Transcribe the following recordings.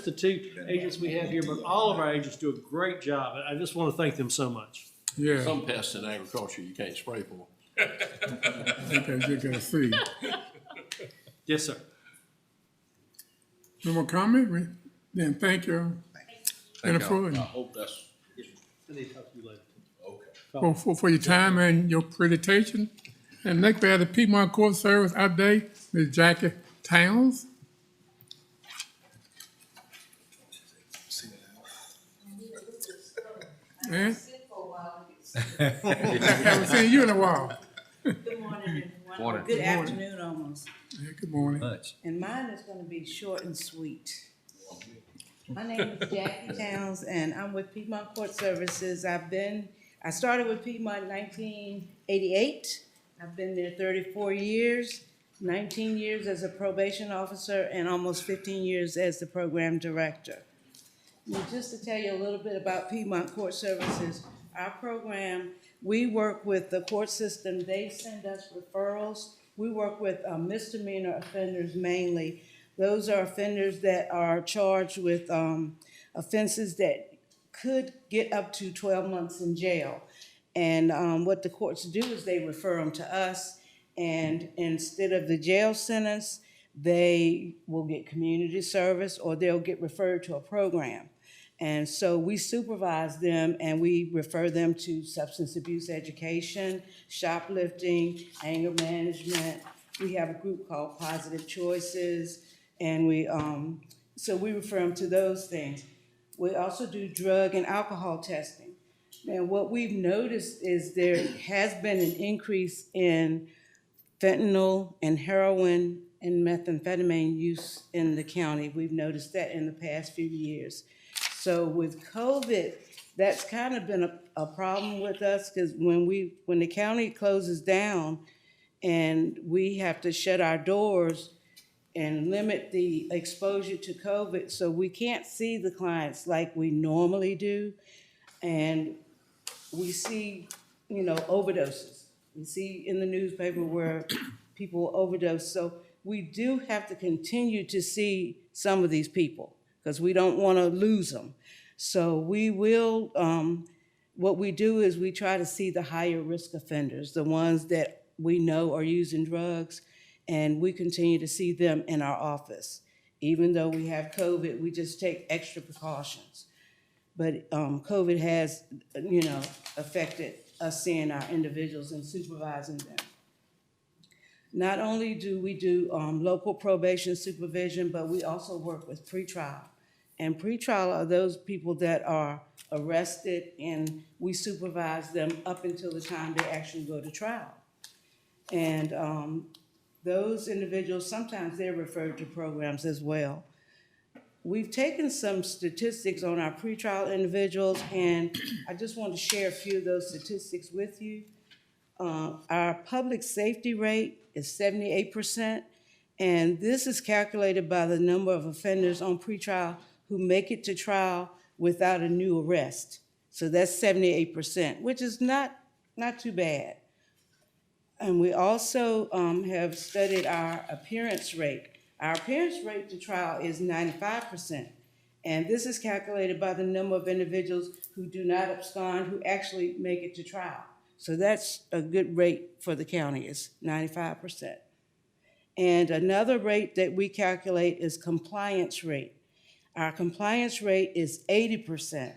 the two agents we have here, but all of our agents do a great job. I just want to thank them so much. Yeah, Some pests in agriculture you can't spray for. because you're gonna see. Yes, sir. No more comment? Then thank you. Jennifer, I and hope that's, I need to talk to you later. okay. for your time and your presentation. And next we have the Piedmont Court Service update, Ms. Jackie Towns. And haven't seen you in a while. Good morning, everyone. Morning. Good afternoon, almost. Yeah, good morning. Much. And mine is gonna be short and sweet. My name is Jackie Towns, and I'm with Piedmont Court Services. I started with Piedmont in 1988. I've been there 34 years, 19 years as a probation officer, and almost 15 years as the program director. Now, just to tell you a little bit about Piedmont Court Services, our program, we work with the court system. They send us referrals. We work with misdemeanor offenders mainly. Those are offenders that are charged with offenses that could get up to 12 months in jail. And what the courts do is they refer them to us, and instead of the jail sentence, they will get community service or they'll get referred to a program. And so we supervise them and we refer them to substance abuse education, shoplifting, anger management. We have a group called Positive Choices, and so we refer them to those things. We also do drug and alcohol testing. Now, what we've noticed is there has been an increase in fentanyl and heroin and methamphetamine use in the county. We've noticed that in the past few years. So with COVID, that's kind of been a problem with us, because when the county closes down and we have to shut our doors and limit the exposure to COVID, so we can't see the clients like we normally do. And we see, overdoses. We see in the newspaper where people overdose. So we do have to continue to see some of these people because we don't want to lose them. So we will, what we do is we try to see the higher risk offenders, the ones that we know are using drugs, and we continue to see them in our office. Even though we have COVID, we just take extra precautions. But COVID has, affected us seeing our individuals and supervising them. Not only do we do local probation supervision, but we also work with pretrial. And pretrial are those people that are arrested, and we supervise them up until the time they actually go to trial. And those individuals, sometimes they're referred to programs as well. We've taken some statistics on our pretrial individuals, and I just want to share a few of those statistics with you. Our public safety rate is 78%, and this is calculated by the number of offenders on pretrial who make it to trial without a new arrest. So that's 78%, which is not too bad. And we also have studied our appearance rate. Our appearance rate to trial is 95%. And this is calculated by the number of individuals who do not abscond, who actually make it to trial. So that's a good rate for the county, is 95%. And another rate that we calculate is compliance rate. Our compliance rate is 80%.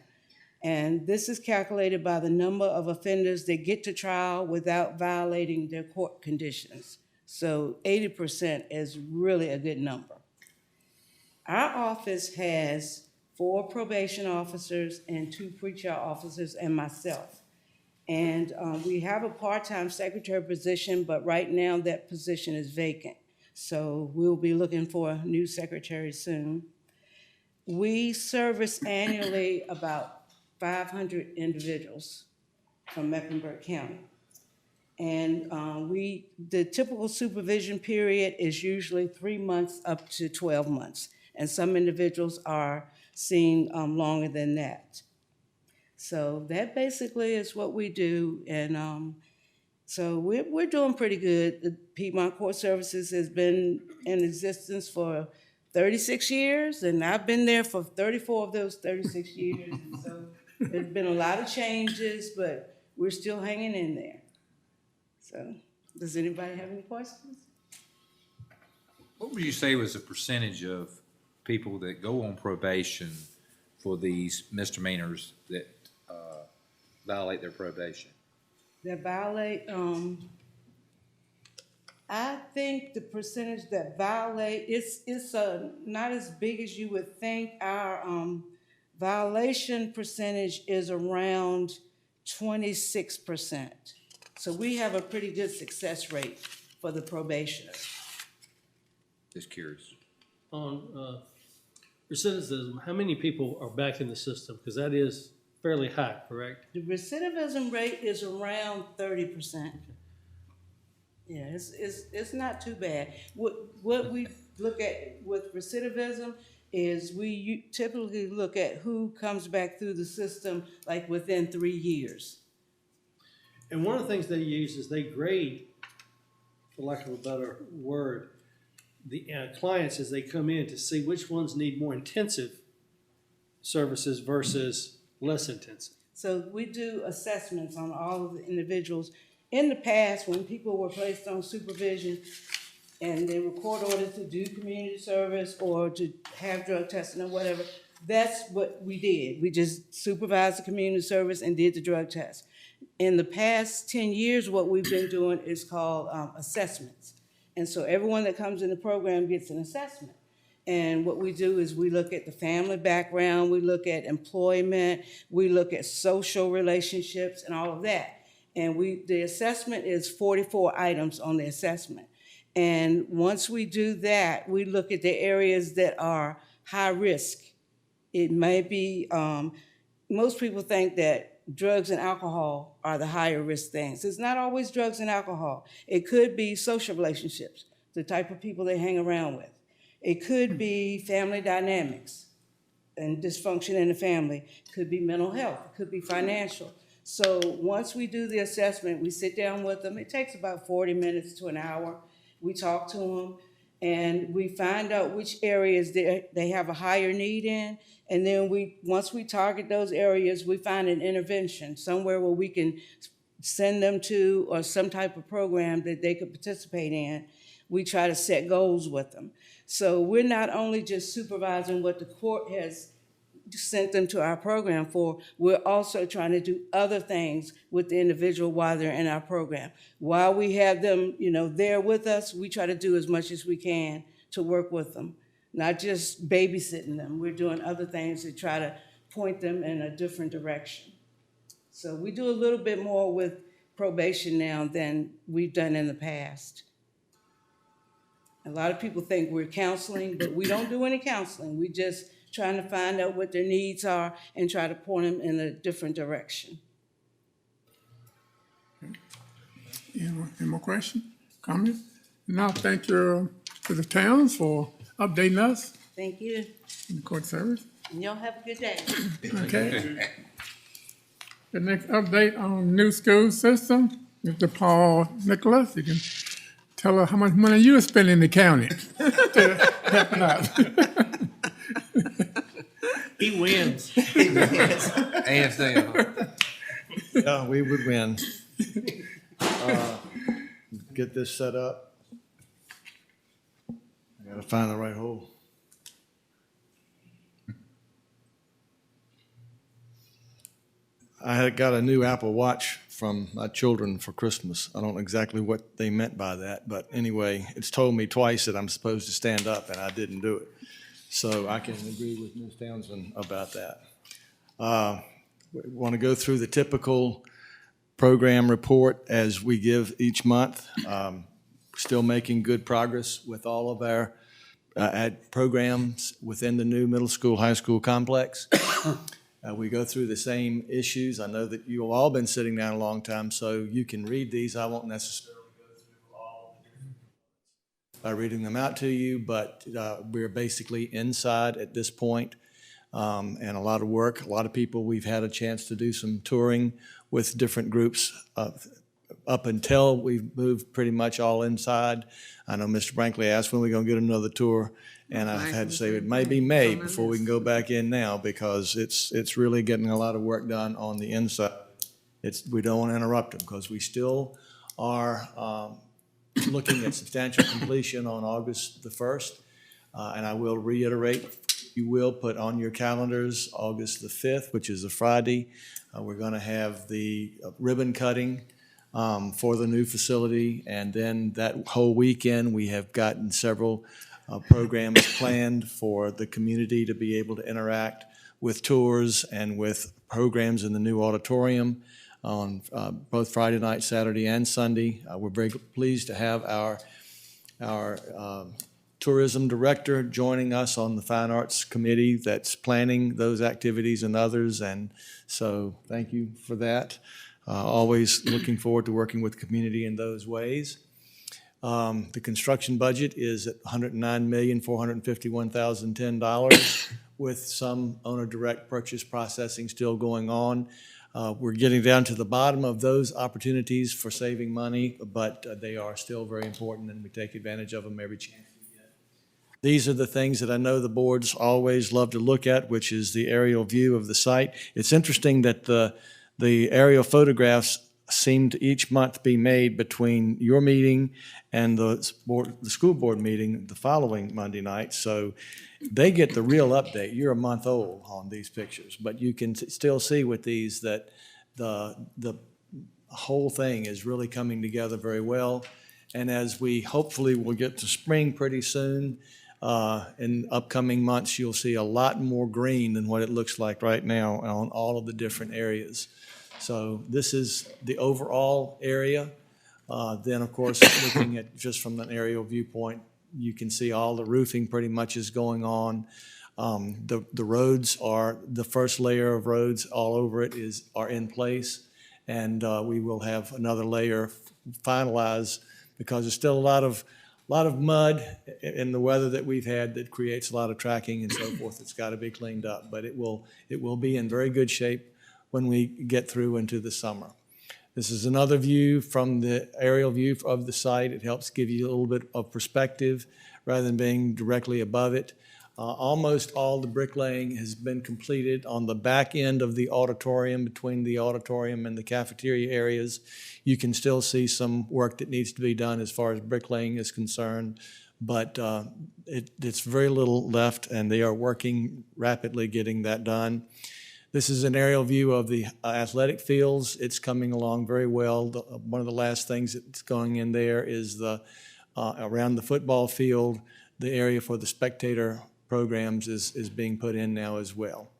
And this is calculated by the number of offenders that get to trial without violating their court conditions. So 80% is really a good number. Our office has 4 probation officers and 2 pretrial officers and myself. And we have a part-time secretary position, but right now that position is vacant. So we'll be looking for a new secretary soon. We service annually about 500 individuals from Mecklenburg County. And the typical supervision period is usually 3 months up to 12 months. And some individuals are seen longer than that. So that basically is what we do. And so we're doing pretty good. The Piedmont Court Services has been in existence for 36 years, and I've been there for 34 of those 36 years. And so there's been a lot of changes, but we're still hanging in there. So, does anybody have any questions? What would you say was the percentage of people that go on probation for these misdemeanors that violate their probation? That violate, I think the percentage that violate, it's not as big as you would think. Our violation percentage is around 26%. So we have a pretty good success rate for the probationers. Just curious. On recidivism, how many people are back in the system? Because that is fairly high, correct? The recidivism rate is around 30%. Yeah, it's not too bad. What we look at with recidivism is we typically look at who comes back through the system like within 3 years. And one of the things they use is they grade, for lack of a better word, the clients as they come in to see which ones need more intensive services versus less intensive. So we do assessments on all of the individuals. In the past, when people were placed on supervision and they were court ordered to do community service or to have drug testing or whatever, that's what we did. We just supervised the community service and did the drug test. In the past 10 years, what we've been doing is called assessments. And so everyone that comes in the program gets an assessment. And what we do is we look at the family background, we look at employment, we look at social relationships and all of that. And the assessment is 44 items on the assessment. And once we do that, we look at the areas that are high risk. It may be, most people think that drugs and alcohol are the higher risk things. It's not always drugs and alcohol. It could be social relationships, the type of people they hang around with. It could be family dynamics and dysfunction in the family. It could be mental health. It could be financial. So once we do the assessment, we sit down with them. It takes about 40 minutes to an hour. We talk to them, and we find out which areas they have a higher need in. And then once we target those areas, we find an intervention, somewhere where we can send them to or some type of program that they could participate in. We try to set goals with them. So we're not only just supervising what the court has sent them to our program for, we're also trying to do other things with the individual while they're in our program. While we have them, there with us, we try to do as much as we can to work with them, not just babysitting them. We're doing other things to try to point them in a different direction. So we do a little bit more with probation now than we've done in the past. A lot of people think we're counseling, but we don't do any counseling. We just trying to find out what their needs are and try to point them in a different direction. Any more questions, comments? Now, thank you to the towns for updating us Thank you. in the court service. And y'all have a good day. Okay. The next update on new school system, Mr. Paul Nicholas. You can tell her how much money you spend in the county to helping out. He wins. Hands down. Yeah, we would win. Get this set up. I gotta find the right hole. I had got a new Apple Watch from my children for Christmas. I don't know exactly what they meant by that, but anyway, it's told me twice that I'm supposed to stand up, and I didn't do it. So I can agree with Ms. Townsend about that. We want to go through the typical program report as we give each month. Still making good progress with all of our programs within the new middle school, high school complex. We go through the same issues. I know that you've all been sitting down a long time, so you can read these. I won't necessarily go through all the different by reading them out to you, but we're basically inside at this point, and a lot of work. A lot of people, we've had a chance to do some touring with different groups up until we've moved pretty much all inside. I know Mr. Brankley asked when we're going to get another tour, And I've had to say it may be May before we can go back in now, because it's really getting a lot of work done on the inside. We don't want to interrupt them, because we still are looking at substantial completion on August the 1st. And I will reiterate, you will put on your calendars August the 5th, which is a Friday. We're going to have the ribbon cutting for the new facility. And then that whole weekend, we have gotten several programs planned for the community to be able to interact with tours and with programs in the new auditorium on both Friday night, Saturday, and Sunday. We're very pleased to have our tourism director joining us on the Fine Arts Committee that's planning those activities and others, and so thank you for that. Always looking forward to working with the community in those ways. The construction budget is at $109,451,010 with some owner direct purchase processing still going on. We're getting down to the bottom of those opportunities for saving money, but they are still very important, and we take advantage of them every chance we get. These are the things that I know the boards always love to look at, which is the aerial view of the site. It's interesting that the aerial photographs seem to each month be made between your meeting and the school board meeting the following Monday night. So they get the real update. You're a month old on these pictures, but you can still see with these that the whole thing is really coming together very well. And as we hopefully will get to spring pretty soon, in upcoming months, you'll see a lot more green than what it looks like right now on all of the different areas. So this is the overall area. Then, of course, looking at just from an aerial viewpoint, you can see all the roofing pretty much is going on. The roads are, the first layer of roads all over it are in place. And we will have another layer finalized, because there's still a lot of mud in the weather that we've had that creates a lot of tracking and so forth. It's got to be cleaned up, but it will be in very good shape when we get through into the summer. This is another view from the aerial view of the site. It helps give you a little bit of perspective rather than being directly above it. Almost all the bricklaying has been completed on the back end of the auditorium, between the auditorium and the cafeteria areas. You can still see some work that needs to be done as far as bricklaying is concerned, but it's very little left, and they are working rapidly getting that done. This is an aerial view of the athletic fields. It's coming along very well. One of the last things that's going in there is around the football field, the area for the spectator programs is being put in now as well.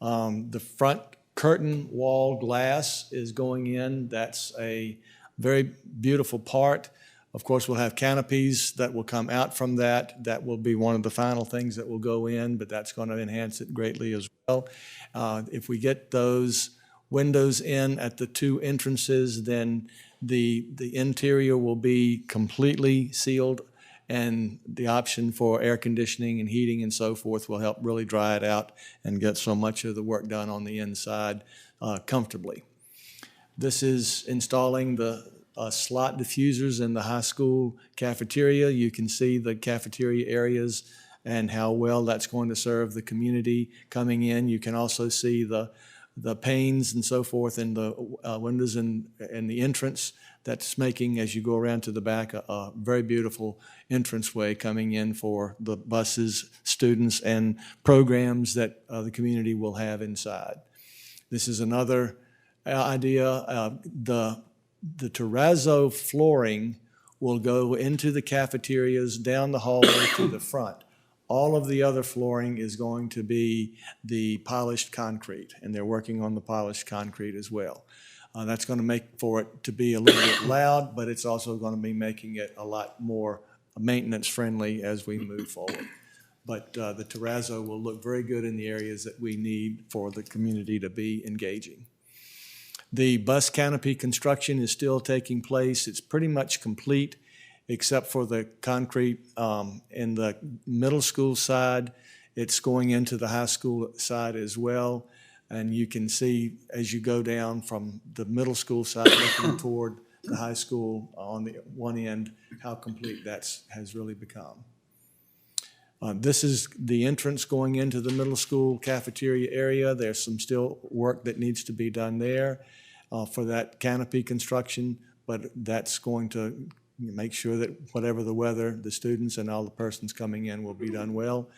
The front curtain wall glass is going in. That's a very beautiful part. Of course, we'll have canopies that will come out from that. That will be one of the final things that will go in, but that's going to enhance it greatly as well. If we get those windows in at the two entrances, then the interior will be completely sealed, and the option for air conditioning and heating and so forth will help really dry it out and get so much of the work done on the inside comfortably. This is installing the slot diffusers in the high school cafeteria. You can see the cafeteria areas and how well that's going to serve the community coming in. You can also see the panes and so forth in the windows and the entrance. That's making, as you go around to the back, a very beautiful entranceway coming in for the buses, students, and programs that the community will have inside. This is another idea. The terrazzo flooring will go into the cafeterias, down the hallway to the front. All of the other flooring is going to be the polished concrete, and they're working on the polished concrete as well. That's going to make for it to be a little bit loud, but it's also going to be making it a lot more maintenance friendly as we move forward. But the terrazzo will look very good in the areas that we need for the community to be engaging. The bus canopy construction is still taking place. It's pretty much complete, except for the concrete in the middle school side. It's going into the high school side as well. And you can see as you go down from the middle school side looking toward the high school on the one end, how complete that has really become. This is the entrance going into the middle school cafeteria area. There's some still work that needs to be done there for that canopy construction, but that's going to make sure that whatever the weather, the students and all the persons coming in will be done well.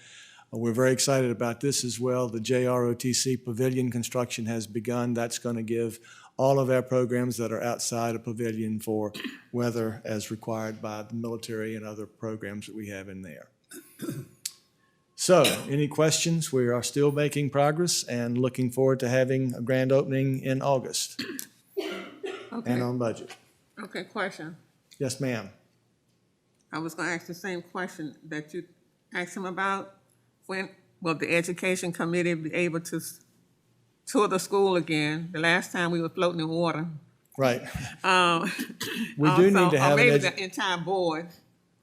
We're very excited about this as well. The JROTC pavilion construction has begun. That's going to give all of our programs that are outside a pavilion for weather as required by the military and other programs that we have in there. So, any questions? We are still making progress and looking forward to having a grand opening in August and on budget. Okay, question. Yes, ma'am. I was gonna ask the same question that you asked him about. When will the education committee be able to tour the school again? The last time we were floating in water. Right. We do need to have or maybe an the entire board.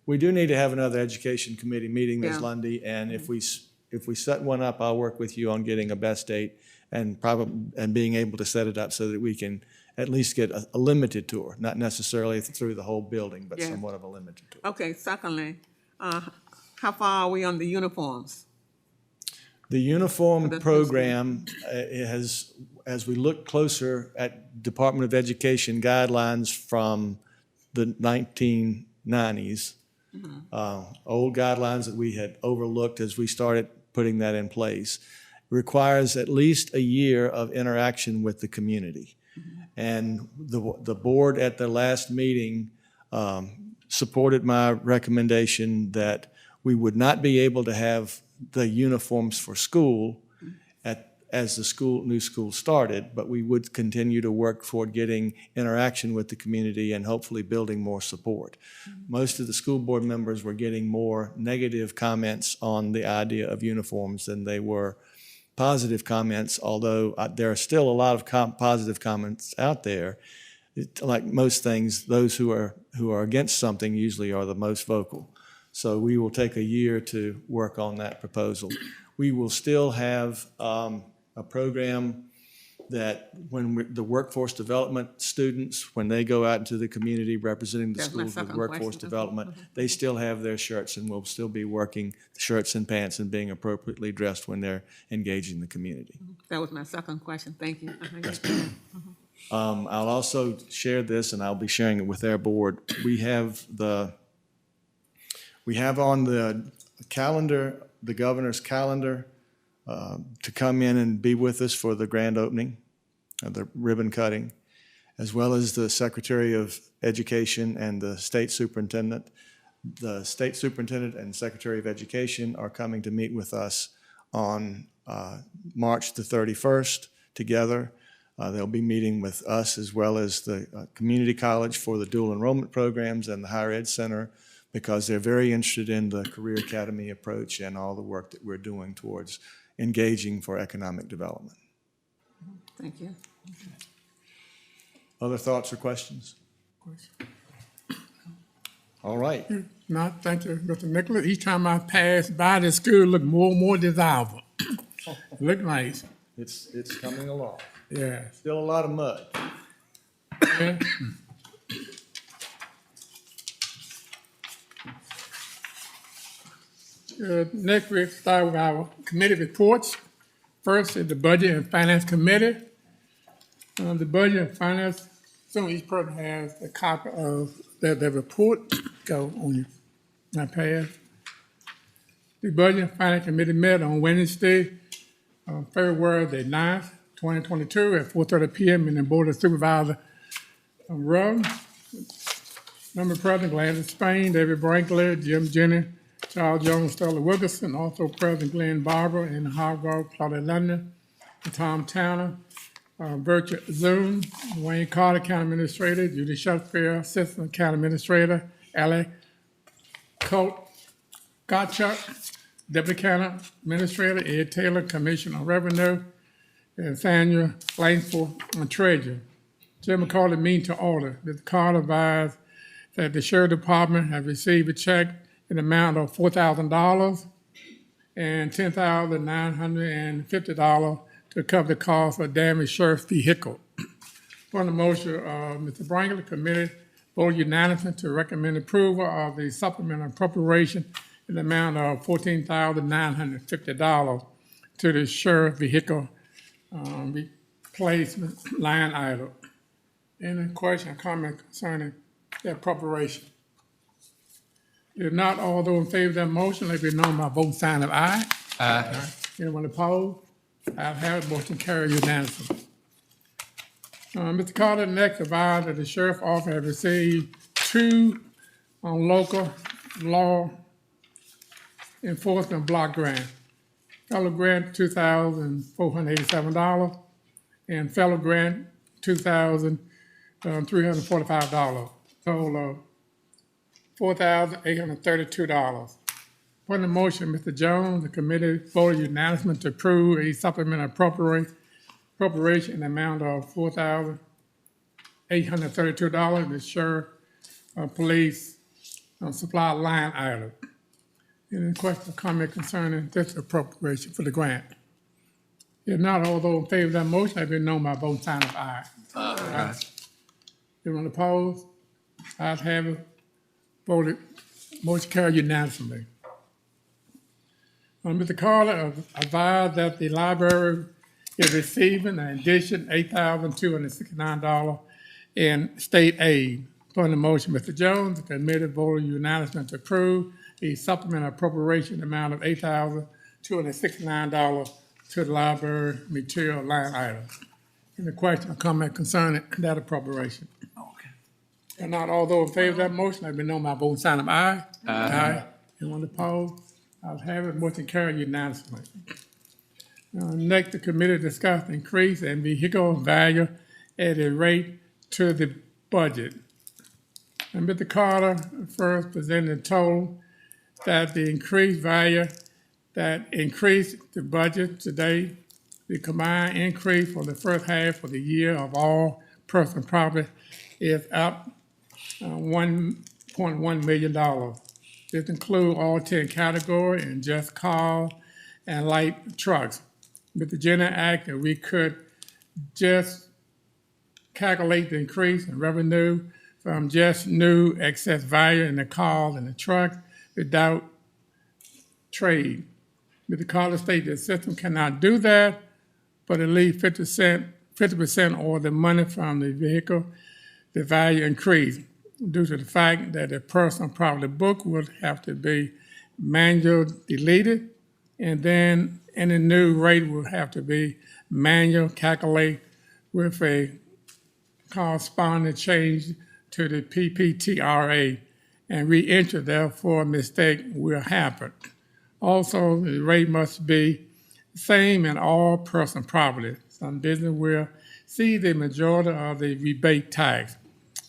We do need to have another education committee meeting, Ms. Yeah. Lundy, and if we set one up, I'll work with you on getting a best date and being able to set it up so that we can at least get a limited tour, not necessarily through the whole building, but Yeah. somewhat of a limited tour. Okay, secondly, how far are we on the uniforms? The uniform That's program has, as we look closer at Department of Education guidelines from the 1990s, old guidelines that we had overlooked as we started putting that in place, requires at least a year of interaction with the community. And the board at the last meeting supported my recommendation that we would not be able to have the uniforms for school as the new school started, but we would continue to work toward getting interaction with the community and hopefully building more support. Most of the school board members were getting more negative comments on the idea of uniforms than they were positive comments, although there are still a lot of positive comments out there. Like most things, those who are against something usually are the most vocal. So we will take a year to work on that proposal. We will still have a program that when the workforce development students, when they go out into the community representing the That's my schools with second workforce question. development, they still have their shirts and will still be working shirts and pants and being appropriately dressed when they're engaging the community. That was my second question. Thank you. I'll also share this, and I'll be sharing it with our board. We have on the calendar, the governor's calendar, to come in and be with us for the grand opening, the ribbon cutting, as well as the Secretary of Education and the State Superintendent. The State Superintendent and Secretary of Education are coming to meet with us on March the 31st together. They'll be meeting with us as well as the community college for the dual enrollment programs and the higher ed center, because they're very interested in the career academy approach and all the work that we're doing towards engaging for economic development. Thank you. Other thoughts or questions? All right. No, thank you, Mr. Nicholas. Each time I pass by the school, look more and more desirable. Look nice. It's coming along. Yeah. Still a lot of mud. Yeah. Next, we start with our committee reports. First is the Budget and Finance Committee. The Budget and Finance, each person has a copy of their report. Go on your iPad. The Budget and Finance Committee met on Wednesday, February the 9th, 2022 at 4:30 p.m. in the Board of Supervisors room. Member President Gladys Spain, David Brinkley, Jim Jenny, Charles Jones, Stella Wilkerson, also President Glenn Barber, and Hargrove, Claudia London, and Tom Towner, virtual Zoom, Wayne Carter, County Administrator, Judy Shutfield, Assistant County Administrator, Ally Gottschalk, Deputy County Administrator, Ed Taylor, Commissioner of Revenue, and Nathaniel Langford, Treasurer. Jim McCarty, meeting to order. Mr. Carter advised that the Sheriff Department have received a check in the amount of $4,000 and $10,950 to cover the cost of damaged sheriff's vehicle. On the motion of Mr. Brinkley, the committee voted unanimously to recommend approval of the supplemental appropriation in the amount of $14,950 to the sheriff vehicle replacement line item. Any question or comment concerning that appropriation? If not, all those in favor of that motion, let it be known by voting sign of aye. Aye. Anyone opposed? Ayes have it, motion carried unanimously. Mr. Carter, next advised that the sheriff office has received 2 local law enforcement block grants. Fellow grant, $2,487, and fellow grant, $2,345. Total of $4,832. On the motion, Mr. Jones, the committee voted unanimously to approve a supplemental appropriation in the amount of $4,832 to sheriff police supply line item. Any question or comment concerning this appropriation for the grant? If not, all those in favor of that motion, have been known by voting sign of aye. Aye. Anyone opposed? Ayes have it. Voted. Motion carried unanimously. Mr. Carter advised that the library is receiving an addition $8,269 in state aid. On the motion, Mr. Jones, the committee voted unanimously to approve a supplemental appropriation amount of $8,269 to the library material line item. Any question or comment concerning that appropriation? Okay. And not all those in favor of that motion, let me know by voting sign of aye. Aye. Anyone opposed? I'll have it, motion carried unanimously. Next, the committee discussed increase in vehicle value at a rate to the budget. And Mr. Carter first presented a total that the increased value that increased the budget today, the combined increase for the first half of the year of all personal property is up $1.1 million. This includes all 10 categories and just cars and light trucks. With the General Act, that we could just calculate the increase in revenue from just new excess value in the cars and the trucks without trade. Mr. Carter stated the system cannot do that, but at least 50% or the money from the vehicle, the value increase due to the fact that the personal property book would have to be manually deleted, and then any new rate would have to be manual calculate with a corresponding change to the PPTRA, and re-entry, therefore, a mistake will happen. Also, the rate must be the same in all personal property. Some business will see the majority of the rebate tax.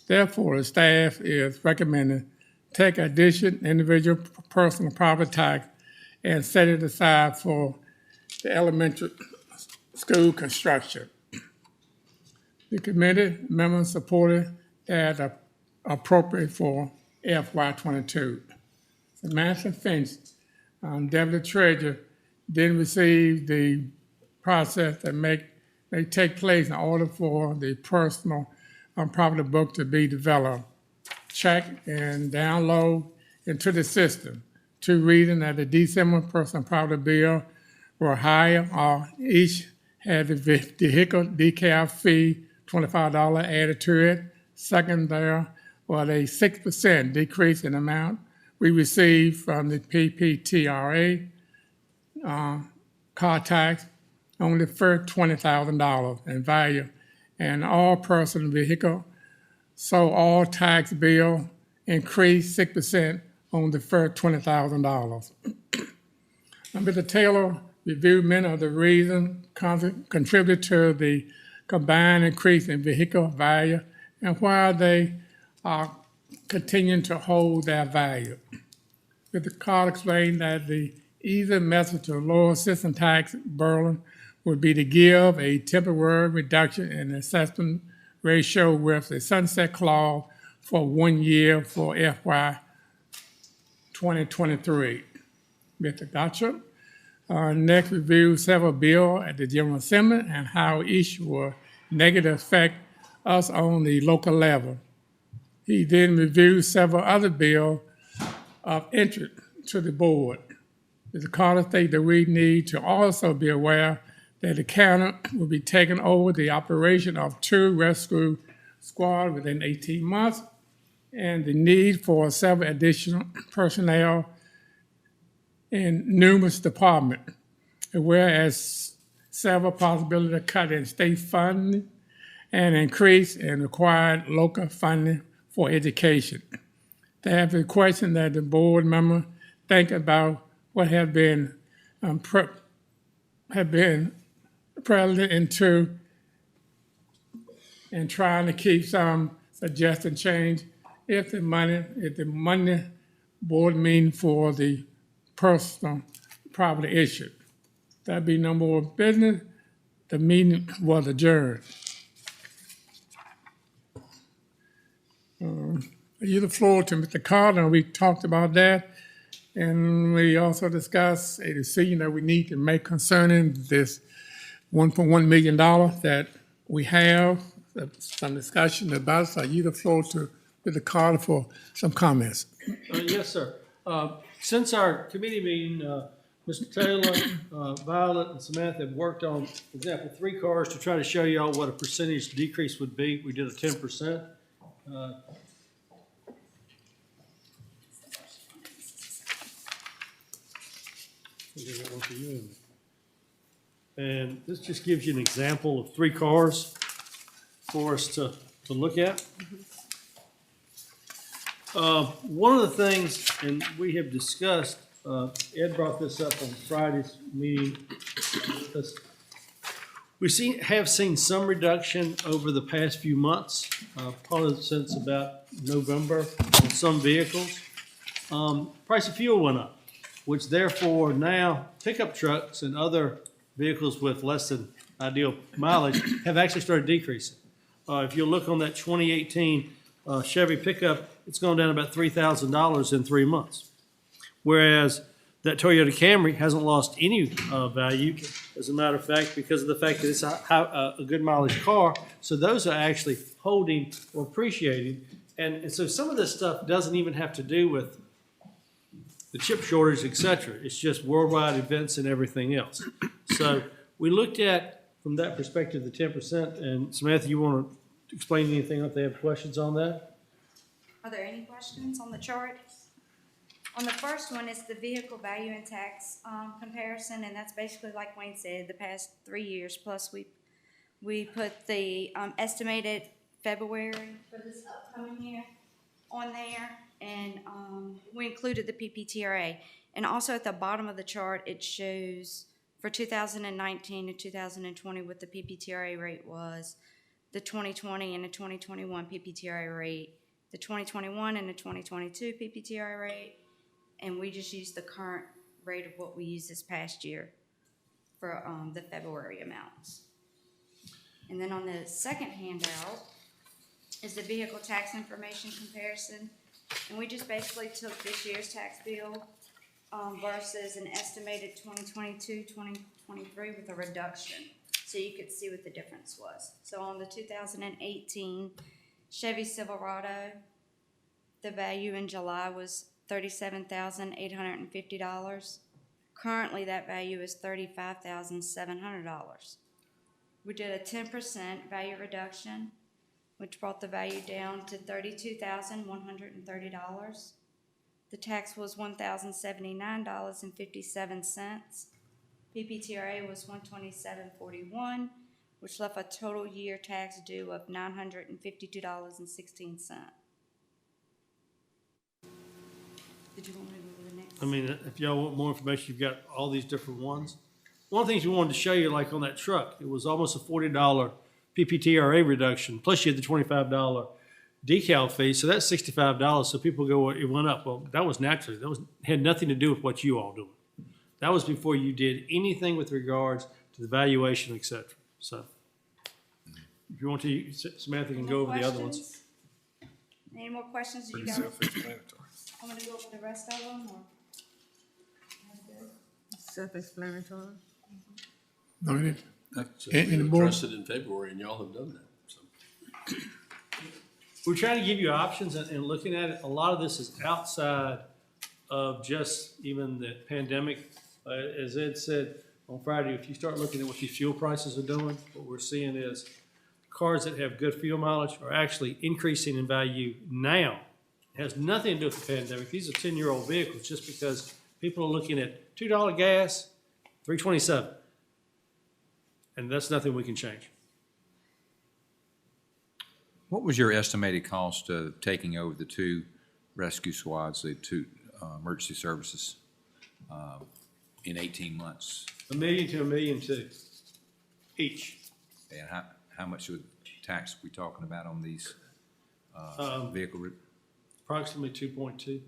Therefore, the staff is recommending take addition individual personal property tax and set it aside for the elementary school construction. The committee members supported as appropriate for FY22. Samantha Finch, Deputy Treasurer, then received the process that may take place in order for the personal property book to be developed, check and download into the system. 2 reasons that the December personal property bill were higher, or each had the vehicle decal fee, $25 added to it. Second, there was a 6% decrease in amount we received from the PPTRA car tax, only for $20,000 in value, and all personal vehicle. So all tax bill increased 6% on the first $20,000. Mr. Taylor reviewed many of the reasons contributed to the combined increase in vehicle value and why they are continuing to hold their value. Mr. Carter explained that the easy method to lower system tax burden would be to give a temporary reduction in the assessment ratio with a sunset clause for 1 year for FY 2023. Mr. Gotcha next reviewed several bills at the General Assembly and how each will negatively affect us on the local level. He then reviewed several other bills of interest to the board. The Carter state that we need to also be aware that the county will be taking over the operation of 2 rescue squads within 18 months, and the need for several additional personnel in numerous departments, whereas several possibilities of cutting state funding and increase in required local funding for education. They have a question that the board member think about what have been prevalent into and trying to keep some suggested change if the money board mean for the personal property issue. That'd be no more business. The meeting was adjourned. I yield the floor to Mr. Carter. We talked about that. And we also discussed a decision that we need to make concerning this $1.1 million that we have. Some discussion about it. So I yield the floor to Mr. Carter for some comments. Yes, sir. Since our committee meeting, Mr. Taylor, Violet, and Samantha have worked on, for example, 3 cars to try to show y'all what a percentage decrease would be. We did a 10%. And this just gives you an example of 3 cars for us to look at. One of the things, and we have discussed, Ed brought this up on Friday's meeting. Have seen some reduction over the past few months, probably since about November on some vehicles. Price of fuel went up, which therefore now pickup trucks and other vehicles with less than ideal mileage have actually started decreasing. If you look on that 2018 Chevy pickup, it's gone down about $3,000 in 3 months. Whereas that Toyota Camry hasn't lost any value, as a matter of fact, because of the fact that it's a good mileage car. So those are actually holding or appreciating. And so some of this stuff doesn't even have to do with the chip shortage, et cetera. It's just worldwide events and everything else. So we looked at, from that perspective, the 10%. And Samantha, you want to explain anything if they have questions on that? Are there any questions on the chart? On the first one is the vehicle value and tax comparison, and that's basically like Wayne said, the past 3 years, plus we put the estimated February for this upcoming year on there, and we included the PPTRA. And also at the bottom of the chart, it shows for 2019 and 2020 what the PPTRA rate was, the 2020 and the 2021 PPTRA rate, the 2021 and the 2022 PPTRA rate, and we just used the current rate of what we used this past year for the February amounts. And then on the second handout is the vehicle tax information comparison. And we just basically took this year's tax bill versus an estimated 2022, 2023 with a reduction. So you could see what the difference was. So on the 2018 Chevy Silverado, the value in July was $37,850. Currently, that value is $35,700. We did a 10% value reduction, which brought the value down to $32,130. The tax was $1,079.57. PPTRA was $127.41, which left a total year tax due of $952.16. Did you want me to go to the next? I mean, if y'all want more information, you've got all these different ones. One of the things we wanted to show you, like on that truck, it was almost a $40 PPTRA reduction, plus you had the $25 decal fee, so that's $65. So people go, well, it went up. Well, that was naturally. Had nothing to do with what you all doing. That was before you did anything with regards to the valuation, et cetera. So if you want to, Samantha can go over the other ones. Any more questions? You got? I'm gonna go over the rest of them, or? Self-explanatory. No, it is. That's And the we board- addressed it in February, and y'all have done that, so. We're trying to give you options and looking at it. A lot of this is outside of just even the pandemic. As Ed said on Friday, if you start looking at what these fuel prices are doing, what we're seeing is cars that have good fuel mileage are actually increasing in value now. It has nothing to do with the pandemic. These are 10-year-old vehicles just because people are looking at $2 gas, $3.27. And that's nothing we can change. What was your estimated cost of taking over the two rescue squads, the two emergency services, in 18 months? $1 million to $1.2 million each. And how much would tax we talking about on these vehicle route? Approximately 2.2.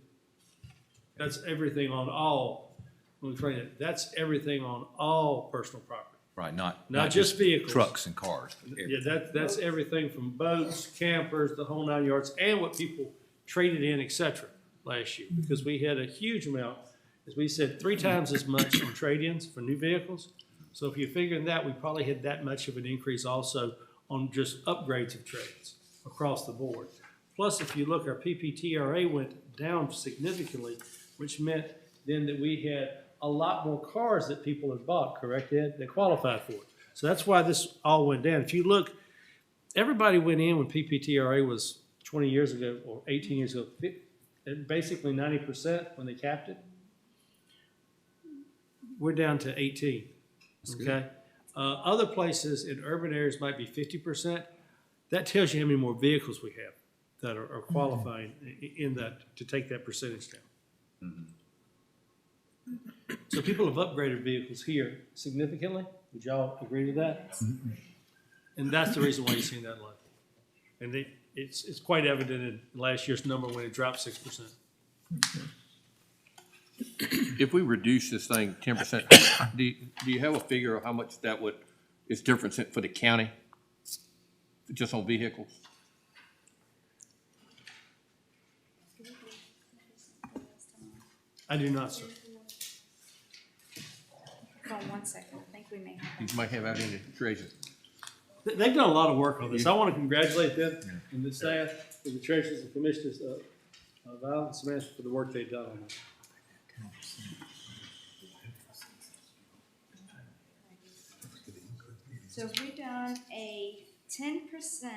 That's everything on all, let me frame it, that's everything on all personal property. Right, not just vehicles. Trucks and cars. Yeah, that's everything from boats, campers, the whole 9 yards, and what people traded in, et cetera, last year. Because we had a huge amount, as we said, 3 times as much on trade-ins for new vehicles. So if you're figuring that, we probably had that much of an increase also on just upgrades of trades across the board. Plus, if you look, our PPTRA went down significantly, which meant then that we had a lot more cars that people had bought, correct, Ed, that qualified for it. So that's why this all went down. If you look, everybody went in when PPTRA was 20 years ago or 18 years ago, basically 90% when they capped it. We're down to 18, okay? Other places in urban areas might be 50%. That tells you how many more vehicles we have that are qualifying in that, to take that percentage down. Mm-hmm. So people have upgraded vehicles here significantly. Would y'all agree to that? And that's the reason why you're seeing that level. And it's quite evident in last year's number when it dropped 6%. If we reduce this thing 10%, do you have a figure of how much that is different for the county, just on vehicles? I do not, sir. Hold on 1 second, I think we may have You might have out in the treasury. They've done a lot of work on this. I want to congratulate them and the staff, and the treasurers and commissioners, Val and Samantha, for the work they've done on this. So if we done a 10%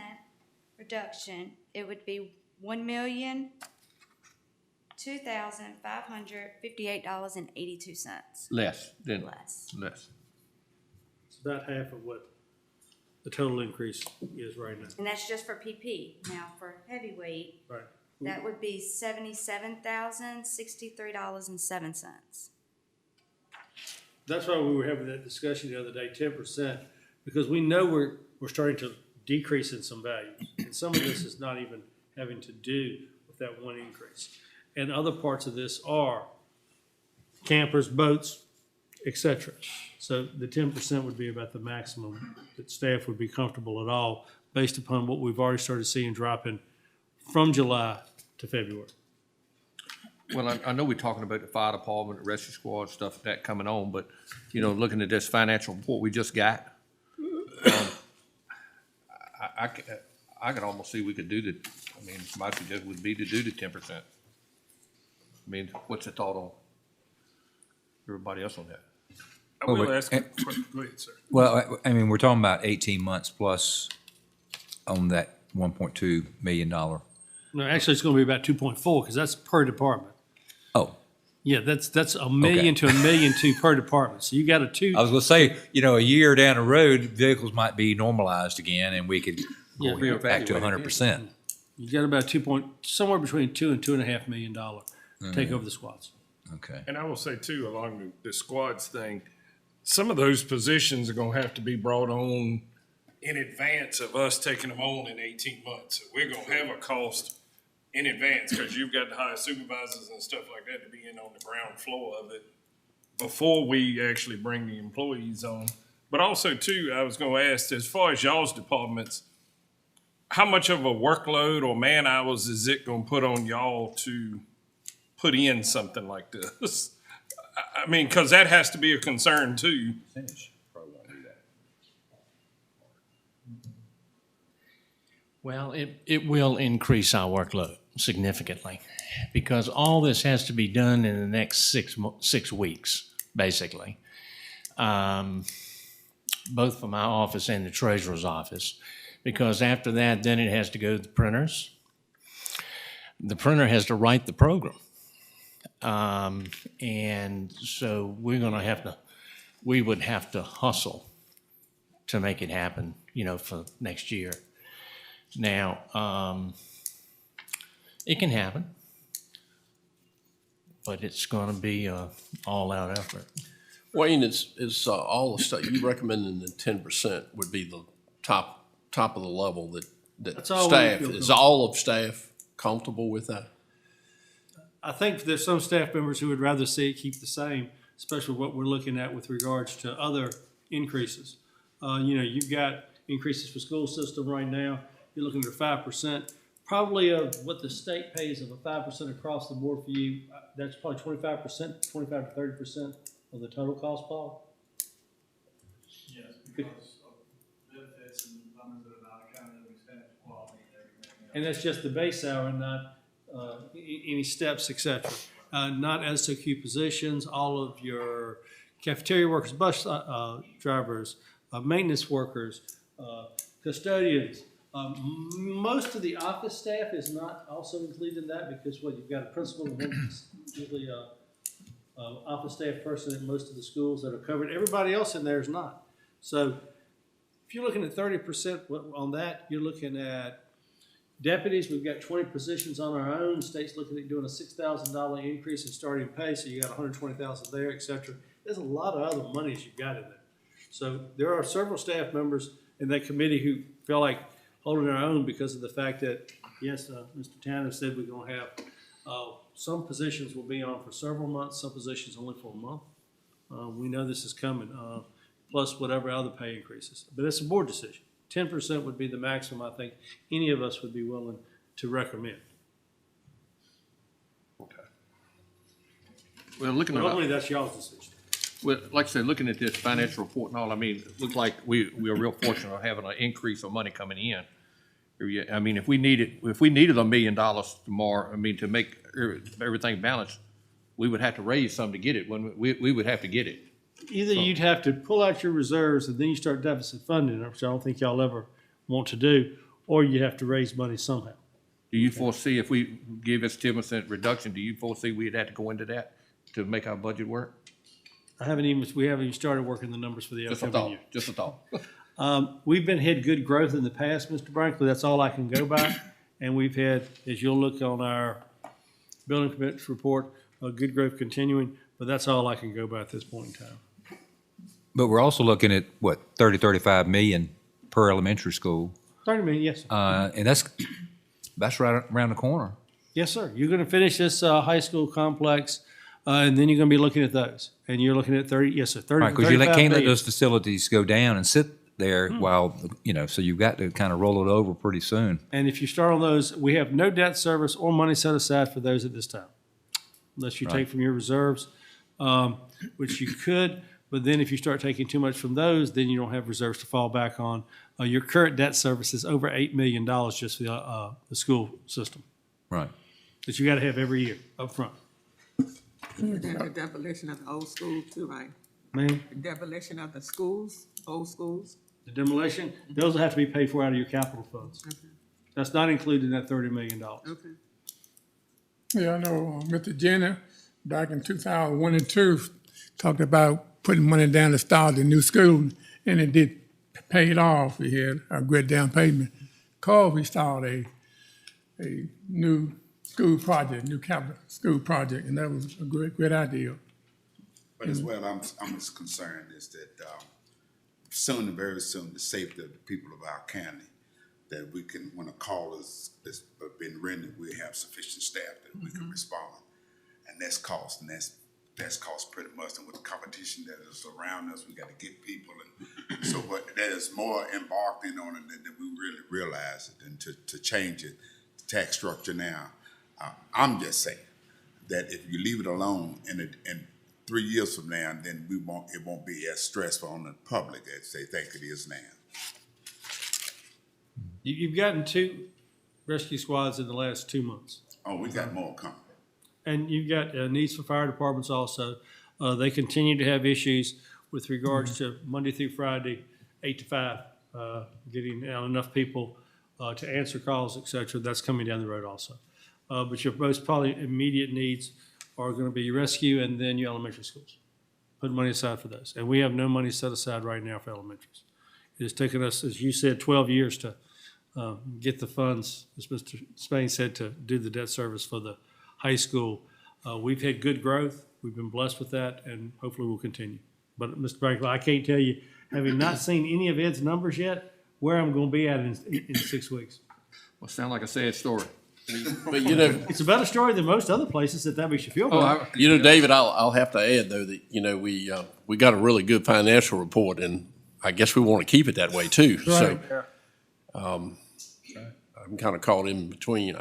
reduction, it would be $1,002,558.82 Less. less. It's about half of what the total increase is right now. And that's just for PP. Now for heavyweight, Right. that would be $77,063.07. That's why we were having that discussion the other day, 10%, because we know we're starting to decrease in some values. And some of this is not even having to do with that one increase. And other parts of this are campers, boats, et cetera. So the 10% would be about the maximum that staff would be comfortable at all, based upon what we've already started seeing dropping from July to February. Well, I know we're talking about the fire department, the rescue squad, stuff like that coming on, but, you know, looking at this financial report we just got, I could almost see we could do my suggestion would be to do the 10%. I mean, what's your thought on everybody else on that? I will ask a question. Go ahead, sir. Well, I mean, we're talking about 18 months plus on that $1.2 million. No, actually, it's gonna be about 2.4, because that's per department. Oh, Yeah, that's $1 million to $1.2 million per department. So you got a two. I was gonna say, you know, a year down the road, vehicles might be normalized again and we could go Yeah. back to 100%. You got about somewhere between $2 and $2.5 million to take over the squads. Okay. And I will say too, along the squads thing, some of those positions are gonna have to be brought on in advance of us taking them on in 18 months. So we're gonna have a cost in advance, because you've got to hire supervisors and stuff like that to be in on the ground floor of it before we actually bring the employees on. But also too, I was gonna ask, as far as y'all's departments, how much of a workload or man hours is it gonna put on y'all to put in something like this? I mean, because that has to be a concern too. Well, it will increase our workload. significantly because all this has to be done in the next 6 weeks, basically. Both for my office and the treasurer's office, because after that, then it has to go to the printers. The printer has to write the program. And so we would have to hustle to make it happen, for next year. Now, it can happen, but it's going to be an all-out effort. Wayne, is all the stuff, you recommending the 10% would be the top of the level that That's all we staff, feel is all of staff comfortable with that? I think there's some staff members who would rather see it keep the same, especially what we're looking at with regards to other increases. You've got increases for school system right now. You're looking at 5%. Probably of what the state pays of a 5% across the board for you, that's probably 25%, 25 to 30% of the total cost, Paul? Yes, because of benefits and limited amount of county living standards, quality, and everything else. And that's just the base salary, not any steps, et cetera. Not SOQ positions, all of your cafeteria workers, bus drivers, maintenance workers, custodians. Most of the office staff is not also included in that because you've got a principal and one usually office staff person at most of the schools that are covered. Everybody else in there is not. So if you're looking at 30% on that, you're looking at deputies. We've got 20 positions on our own. State's looking at doing a $6,000 increase in starting pay, so you got $120,000 there, et cetera. There's a lot of other monies you've got in there. So there are several staff members in that committee who feel like holding our own because of the fact that, yes, Mr. Tanner said we're going to have some positions will be on for several months, some positions only for a month. We know this is coming, plus whatever other pay increases. But it's a board decision. 10% would be the maximum I think any of us would be willing to recommend. Okay. Well, looking But at, hopefully that's y'all's decision. well, like I said, looking at this financial report and all, it looks like we are real fortunate of having an increase of money coming in. I mean, if we needed $1 million tomorrow, to make everything balanced, we would have to raise some to get it. We would have to get it. Either you'd have to pull out your reserves and then you start deficit funding, which I don't think y'all ever want to do, or you have to raise money somehow. Do you foresee if we give us 10% reduction, do you foresee we'd have to go into that to make our budget work? We haven't even started working the numbers for the Just a upcoming thought, year. just a thought. We've had good growth in the past, Mr. Brinkley. That's all I can go by. And we've had, as you'll look on our building permits report, good growth continuing, but that's all I can go by at this point in time. But we're also looking at, 35 million per elementary school. 30 million, yes, sir. And that's right around the corner. Yes, sir. You're going to finish this high school complex, and then you're going to be looking at those. And you're looking at 30, yes, sir, 30, Right, because you 35 can't let million. those facilities go down and sit there while, so you've got to kind of roll it over pretty soon. And if you start on those, we have no debt service or money set aside for those at this time, unless you take from your reserves, which you could. But then if you start taking too much from those, then you don't have reserves to fall back on. Your current debt service is over $8 million just for the school system Right. that you got to have every year up front. That's the demolition of the old schools too, right? Man, The demolition of the schools, old schools. the demolition, those will have to be paid for out of your capital funds. Okay. That's not included in that $30 million. Okay. Yeah, I know Mr. Jenner, back in 2001 and 2, talked about putting money down to start the new school, and it did pay it off. We had a great down payment. Cause we started a new school project, new capital school project, and that was a great idea. But as well, I'm as concerned is that soon and very soon, the safety of the people of our county, that we can, when a call has been rendered, we have sufficient staff that we can respond. And that's cost, and that's cost pretty much. And with the competition that is around us, we got to get people. And so that is more embarked in on it than we really realize it, and to change it, the tax structure now. I'm just saying that if you leave it alone and 3 years from now, then it won't be as stressful on the public as they think it is now. You've gotten 2 rescue squads in the last 2 months. Oh, we got more coming. And you've got needs for fire departments also. They continue to have issues with regards to Monday through Friday, 8 to 5, getting out enough people to answer calls, et cetera. That's coming down the road also. But your most probably immediate needs are going to be your rescue and then your elementary schools. Put money aside for those. And we have no money set aside right now for elementaries. It has taken us, as you said, 12 years to get the funds, as Mr. Spain said, to do the debt service for the high school. We've had good growth. We've been blessed with that, and hopefully we'll continue. But Mr. Franklin, I can't tell you, having not seen any of Ed's numbers yet, where I'm going to be at in 6 weeks. Well, sound like a sad story. But you know, It's a better story than most other places, if that makes you feel better. you know, David, I'll have to add though that, you know, we got a really good financial report, and I guess we want to keep it that way too. So, I'm kind of caught in between.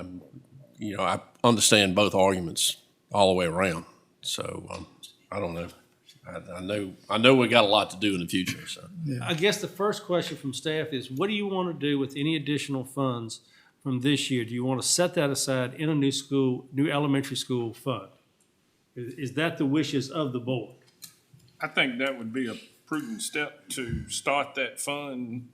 I understand both arguments all the way around. So, I don't know. I know we got a lot to do in the future, so. I guess the first question from staff is, what do you want to do with any additional funds from this year? Do you want to set that aside in a new elementary school fund? Is that the wishes of the board? I think that would be a prudent step to start that fund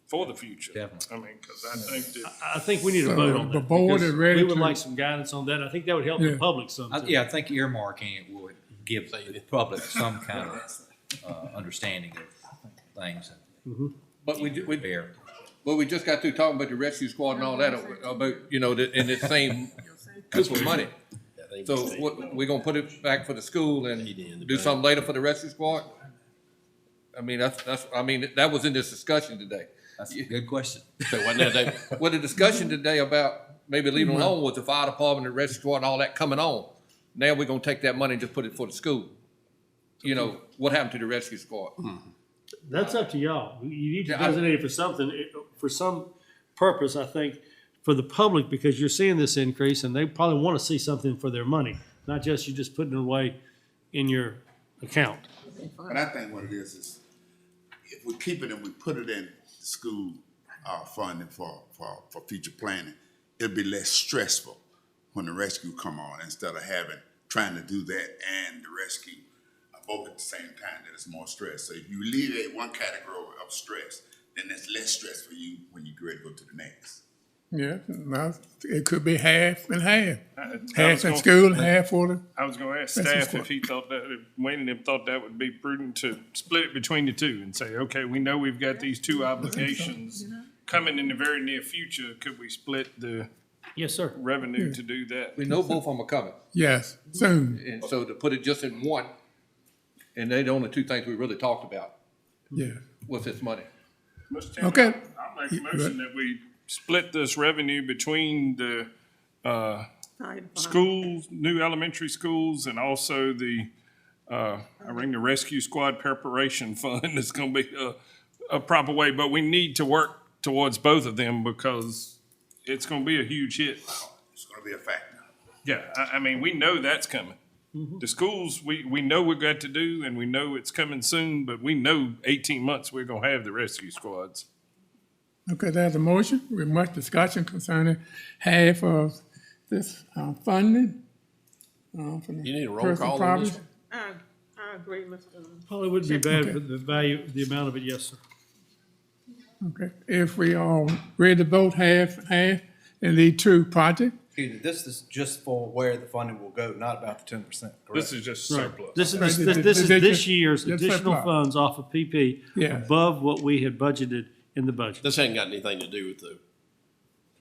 for the future. Definitely. I mean, because I think that, I think we need a vote on that. The board because is ready We would to- like some guidance on that. I think that would help the Yeah. public some too. Yeah, I think earmarking it would give the public some kind of understanding of things. But we Fair. well, we just got through talking about the rescue squad and all that, about, you know, and the same, good for money. So what, we gonna put it back for the school and do something later for the rescue squad? I mean, that was in this discussion today. That's a good question. So wasn't that, David? Well, the discussion today about maybe leaving it alone with the fire department, the rescue squad and all that coming on. Now we're gonna take that money and just put it for the school. You know, what happened to the rescue squad? That's up to y'all. You need to Yeah, I- designate it for something, for some purpose, I think, for the public, because you're seeing this increase and they probably want to see something for their money, not just you just putting it away in your account. But I think what it is if we keep it and we put it in school funding for future planning, it'll be less stressful when the rescue come on instead of trying to do that and the rescue both at the same time. That it's more stress. So if you alleviate one category of stress, then that's less stress for you when you get ready to go to the next. Yeah, no, it could be half and half. I Half was in gonna- school, half for the, I was gonna ask Rescue staff squad. if he thought that, if Wayne and them thought that would be prudent to split it between the two and say, okay, we know we've got these two obligations coming in the very near future. Could we split the Yes, sir. revenue to do that? We know both of them are coming. yes, soon, And so to put it just in one, and they're the only two things we really talked about yeah. with this money. Mr. Chairman, Okay. I'll make a motion that we split this revenue between the, schools, new elementary schools, and also the, I ring the rescue squad preparation fund. It's gonna be a proper way, but we need to work towards both of them because it's gonna be a huge hit. It's gonna be a factor. Yeah, I mean, we know that's coming. The schools, we know we've got to do, and we know it's coming soon, but we know 18 months we're gonna have the rescue squads. Okay, there's a motion with much discussion concerning half of this funding. For the You need a roll personal call on this property. I agree, Mr. Probably wouldn't be bad for the value, the amount of it, yes, sir. Okay, if we all ready to vote half in the two projects, Excuse me, this is just for where the funding will go, not about the 10%, correct? This is just surplus. This is, Right, this is they this just- year's just additional surplus. funds off of PP Yeah. above what we had budgeted in the budget This ain't got anything to do with the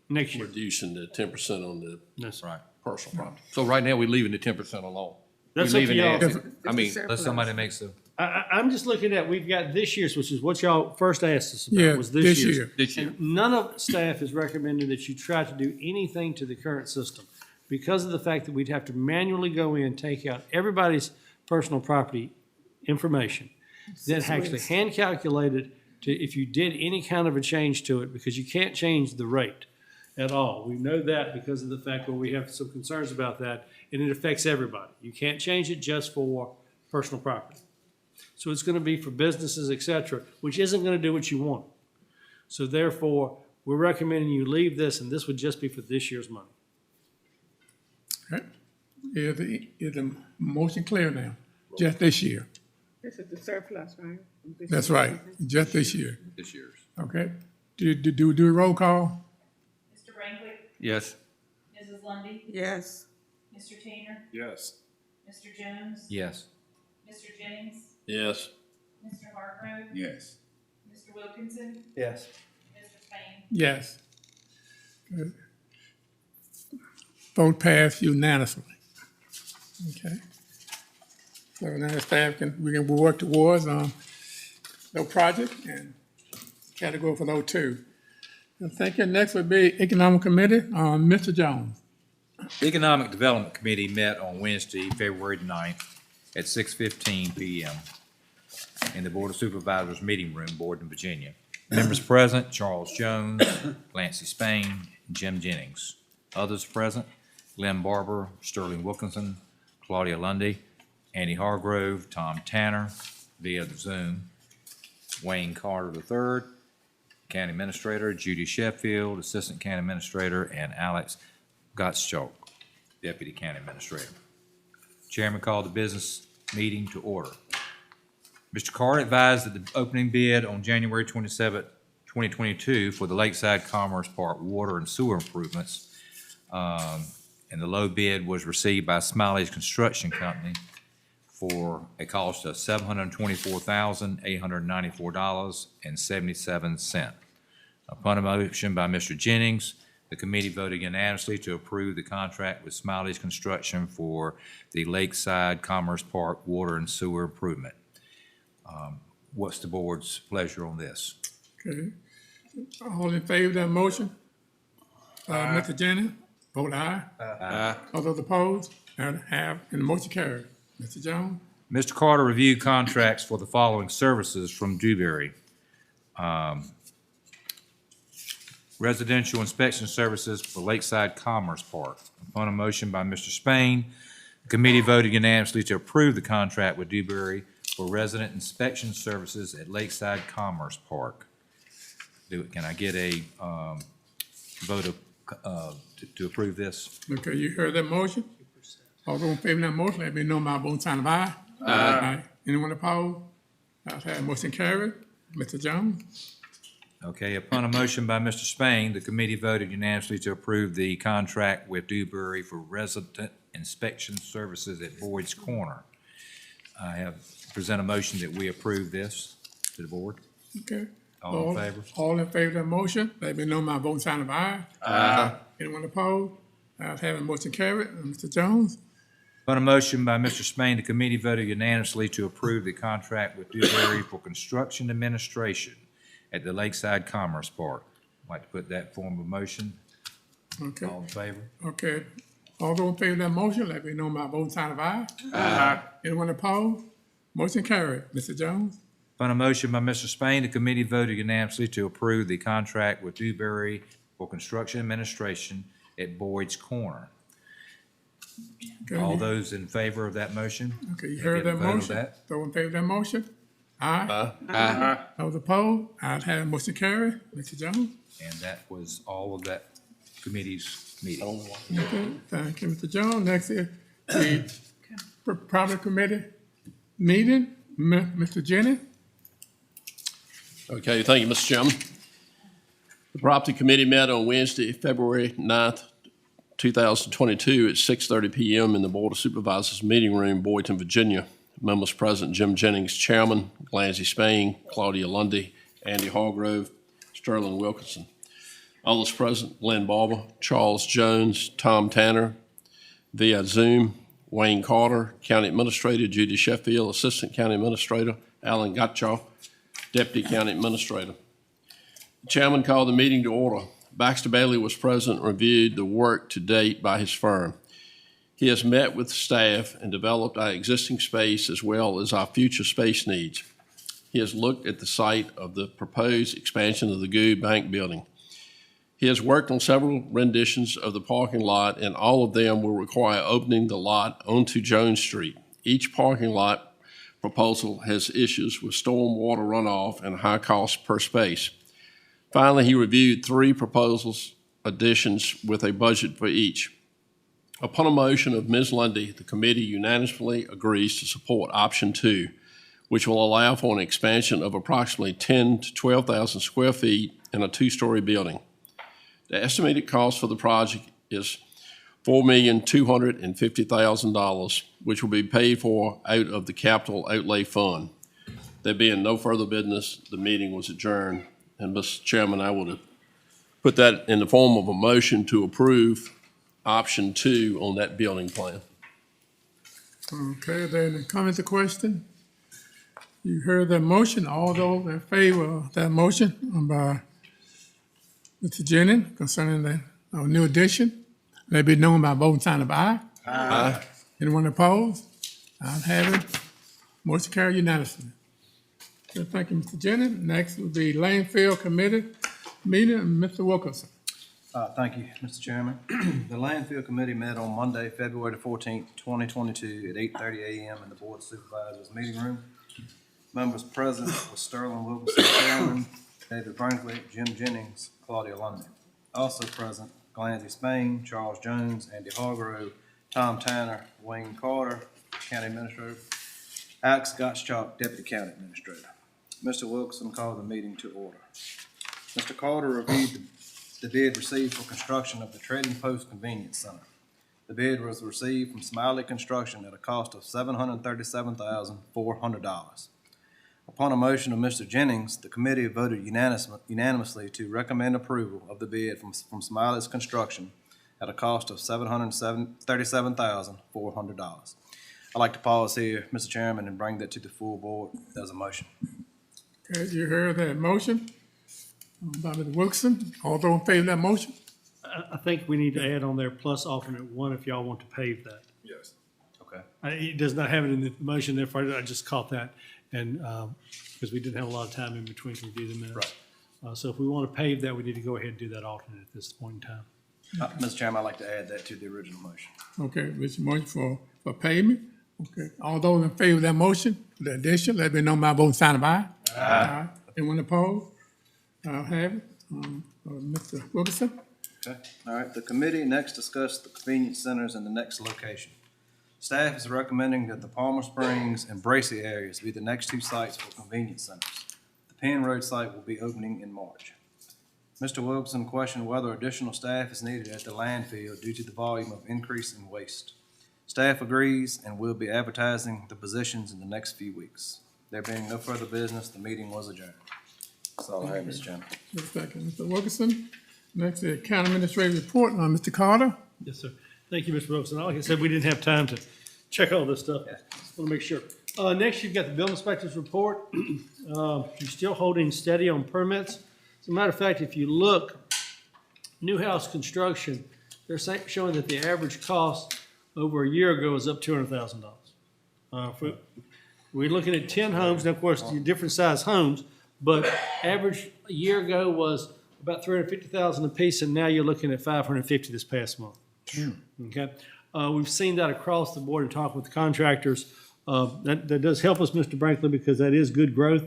next year. reducing the 10% on the Yes, sir. personal property. So right now, we're leaving the 10% alone. That's We up to leaving y'all. it- I mean, Unless somebody makes a, I'm just looking at, we've got this year's, which is what y'all first asked us Yeah, about, was this this year's. year. this year. And none of staff is recommending that you try to do anything to the current system because of the fact that we'd have to manually go in, take out everybody's personal property information, then actually hand calculate it to if you did any kind of a change to it, because you can't change the rate at all. We know that because of the fact where we have some concerns about that, and it affects everybody. You can't change it just for personal property. So it's gonna be for businesses, et cetera, which isn't gonna do what you want. So therefore, we're recommending you leave this, and this would just be for this year's money. Okay. Is the motion clear now? Just this year? This is the surplus, right? That's right, just this year. This year's. Okay. Do a roll call? Mr. Franklin, Yes. Mrs. Lundy, Yes. Mr. Tanner, Yes. Mr. Jones, Yes. Mr. Jennings, Yes. Mr. Hargrove, Yes. Mr. Wilkinson, Yes. Mr. Spain. Yes. Good. Vote passed unanimously. Okay. So now the staff we can work towards, the project and category for those two. And thank you. Next would be Economic Committee, Mr. Jones. The Economic Development Committee met on Wednesday, February 9th at 6:15 PM in the Board of Supervisors Meeting Room, Boydton, Virginia. Members present, Charles Jones, Clancy Spain, and Jim Jennings. Others present, Lynn Barber, Sterling Wilkinson, Claudia Lundy, Andy Hargrove, Tom Tanner via the Zoom, Wayne Carter III, County Administrator, Judy Sheffield, Assistant County Administrator, and Alex Gottschalk, Deputy County Administrator. Chairman called the business meeting to order. Mr. Carter advised that the opening bid on January 27, 2022 for the Lakeside Commerce Park water and sewer improvements, and the low bid was received by Smiley's Construction Company for a cost of $724,894.77. Upon a motion by Mr. Jennings, the committee voted unanimously to approve the contract with Smiley's Construction for the Lakeside Commerce Park water and sewer improvement. What's the board's pleasure on this? Okay. All in favor of that motion? Mr. Jennings, vote aye. Aye. All those opposed? And the motion carried. Mr. Jones? Mr. Carter reviewed contracts for the following services from Dewberry. Residential inspection services for Lakeside Commerce Park. Upon a motion by Mr. Spain, the committee voted unanimously to approve the contract with Dewberry for resident inspection services at Lakeside Commerce Park. Can I get a vote to approve this? Okay, you heard that motion? All those in favor of that motion, let me know by voting sign of aye. Aye. Anyone opposed? Ayes have it, motion carried. Mr. Jones? Okay, upon a motion by Mr. Spain, the committee voted unanimously to approve the contract with Dewberry for resident inspection services at Boyd's Corner. I have present a motion that we approve this to the board. Okay. All in favor? All in favor of that motion, let me know by voting sign of aye. Aye. Anyone opposed? Ayes have it, motion carried. Mr. Jones? On a motion by Mr. Spain, the committee voted unanimously to approve the contract with Dewberry for construction administration at the Lakeside Commerce Park. I'd like to put that form of motion. Okay. All in favor? Okay. All those in favor of that motion, let me know by voting sign of aye. Aye. Anyone opposed? Motion carried. Mr. Jones? On a motion by Mr. Spain, the committee voted unanimously to approve the contract with Dewberry for construction administration at Boyd's Corner. Okay. All those in favor of that motion? Okay, you Can I heard get a that vote of motion? that? Those in favor of that motion? Aye. Aye. Those opposed? Ayes have it, motion carried. Mr. Jones? And that was all of that committee's meeting. Okay, thank you, Mr. Jones. Next is the Property Committee meeting. Mr. Jennings? Okay, thank you, Mr. Chairman. The Property Committee met on Wednesday, February 9th, 2022 at 6:30 PM in the Board of Supervisors Meeting Room, Boydton, Virginia. Members present, Jim Jennings, Chairman, Clancy Spain, Claudia Lundy, Andy Hargrove, Sterling Wilkinson. Others present, Lynn Barber, Charles Jones, Tom Tanner, via Zoom, Wayne Carter, County Administrator, Judy Sheffield, Assistant County Administrator, Alan Gottschalk, Deputy County Administrator. The chairman called the meeting to order. Baxter Bailey was present and reviewed the work to date by his firm. He has met with staff and developed our existing space as well as our future space needs. He has looked at the site of the proposed expansion of the GU Bank building. He has worked on several renditions of the parking lot, and all of them will require opening the lot onto Jones Street. Each parking lot proposal has issues with storm water runoff and high cost per space. Finally, he reviewed 3 proposals additions with a budget for each. Upon a motion of Ms. Lundy, the committee unanimously agrees to support option 2, which will allow for an expansion of approximately 10 to 12,000 square feet in a 2-story building. The estimated cost for the project is $4,250,000, which will be paid for out of the capital outlay fund. There being no further business, the meeting was adjourned. And Mr. Chairman, I would put that in the form of a motion to approve option 2 on that building plan. Okay, are there any comments or questions? You heard that motion. All those in favor of that motion by Mr. Jennings concerning the new addition, let it be known by voting sign of aye. Aye. Anyone opposed? Ayes have it. Motion carried unanimously. Okay, thank you, Mr. Jennings. Next will be landfill committee meeting, and Mr. Wilkerson. Thank you, Mr. Chairman. The landfill committee met on Monday, February the 14th, 2022 at 8:30 a.m. in the Board of Supervisors meeting room. Members present were Sterling Wilkerson, Chairman, David Brinkley, Jim Jennings, Claudia London. Also present, Glancy Spain, Charles Jones, Andy Hargrove, Tom Tanner, Wayne Carter, County Administrator, Alex Gottschalk, Deputy County Administrator. Mr. Wilkerson called the meeting to order. Mr. Carter reviewed the bid received for construction of the Trading Post Convenience Center. The bid was received from Smiley Construction at a cost of $737,400. Upon a motion of Mr. Jennings, the committee voted unanimously to recommend approval of the bid from Smiley's Construction at a cost of $737,400. I'd like to pause here, Mr. Chairman, and bring that to the full board as a motion. Okay, you heard that motion by Mr. Wilkerson. All those in favor of that motion? I think we need to add on there plus alternate 1 if y'all want to pave that. Yes. Okay. It does not have it in the motion, therefore I just caught that. And, because we didn't have a lot of time in between to review the minutes. Right. So if we want to pave that, we need to go ahead and do that alternate at this point in time. Mr. Chairman, I'd like to add that to the original motion. Okay, which motion for payment? Okay, all those in favor of that motion, the addition, let me know by voting sign of aye. Aye. Anyone opposed? I'll have it. Mr. Wilkerson? Okay, all right, the committee next discussed the convenience centers in the next location. Staff is recommending that the Palmer Springs and Bracy areas be the next 2 sites for convenience centers. The Penn Road site will be opening in March. Mr. Wilkerson questioned whether additional staff is needed at the landfill due to the volume of increase in waste. Staff agrees and will be advertising the positions in the next few weeks. There being no further business, the meeting was adjourned. That's all I have, Mr. Chairman. Thank you, Mr. Wilkerson. Next, the county administrative report, Mr. Carter. Yes, sir. Thank you, Mr. Wilson. Like I said, we didn't have time to check all this stuff. Just want to make sure. Next, you've got the building inspector's report. You're still holding steady on permits. As a matter of fact, if you look, new house construction, they're showing that the average cost over a year ago is up $200,000. We're looking at 10 homes. Now, of course, different size homes, but average a year ago was about $350,000 a piece, and now you're looking at $550 this past month. Okay, we've seen that across the board and talked with the contractors. That does help us, Mr. Brinkley, because that is good growth,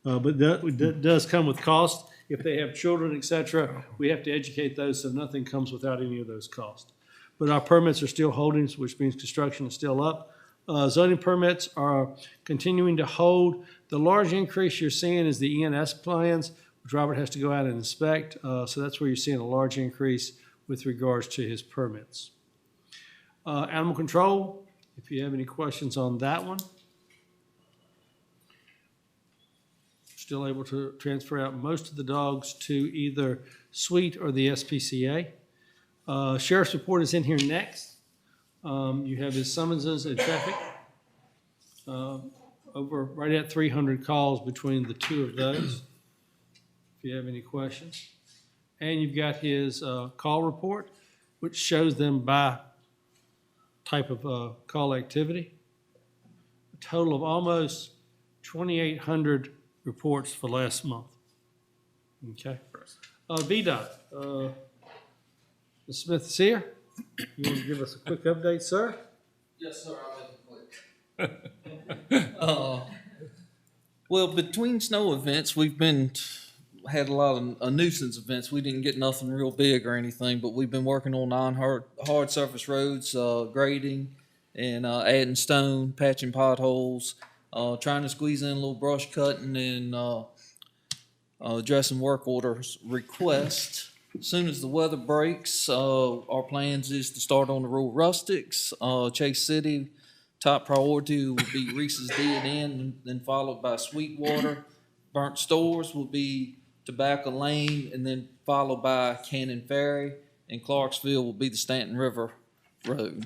but that does come with cost. If they have children, et cetera, we have to educate those, so nothing comes without any of those costs. But our permits are still holding, which means construction is still up. Zoning permits are continuing to hold. The large increase you're seeing is the ENS plans, which Robert has to go out and inspect. So that's where you're seeing a large increase with regards to his permits. Animal control, if you have any questions on that one. Still able to transfer out most of the dogs to either Sweet or the SPCA. Sheriff's report is in here next. You have his summonses and traffic. Over right at 300 calls between the 2 of those, if you have any questions. And you've got his call report, which shows them by type of call activity. A total of almost 2,800 reports for last month. Okay. VDOT, Ms. Smith is here. You want to give us a quick update, sir? Yes, sir, I'll make it quick. Well, between snow events, we've been had a lot of nuisance events. We didn't get nothing real big or anything, but we've been working on hard surface roads, grading and adding stone, patching potholes, trying to squeeze in a little brush cutting and addressing work orders requests. As soon as the weather breaks, our plans is to start on the rural rustics, Chase City. Top priority will be Reese's dead end, then followed by Sweetwater. Burnt Stores will be Tobacco Lane, and then followed by Cannon Ferry. And Clarksville will be the Stanton River Road.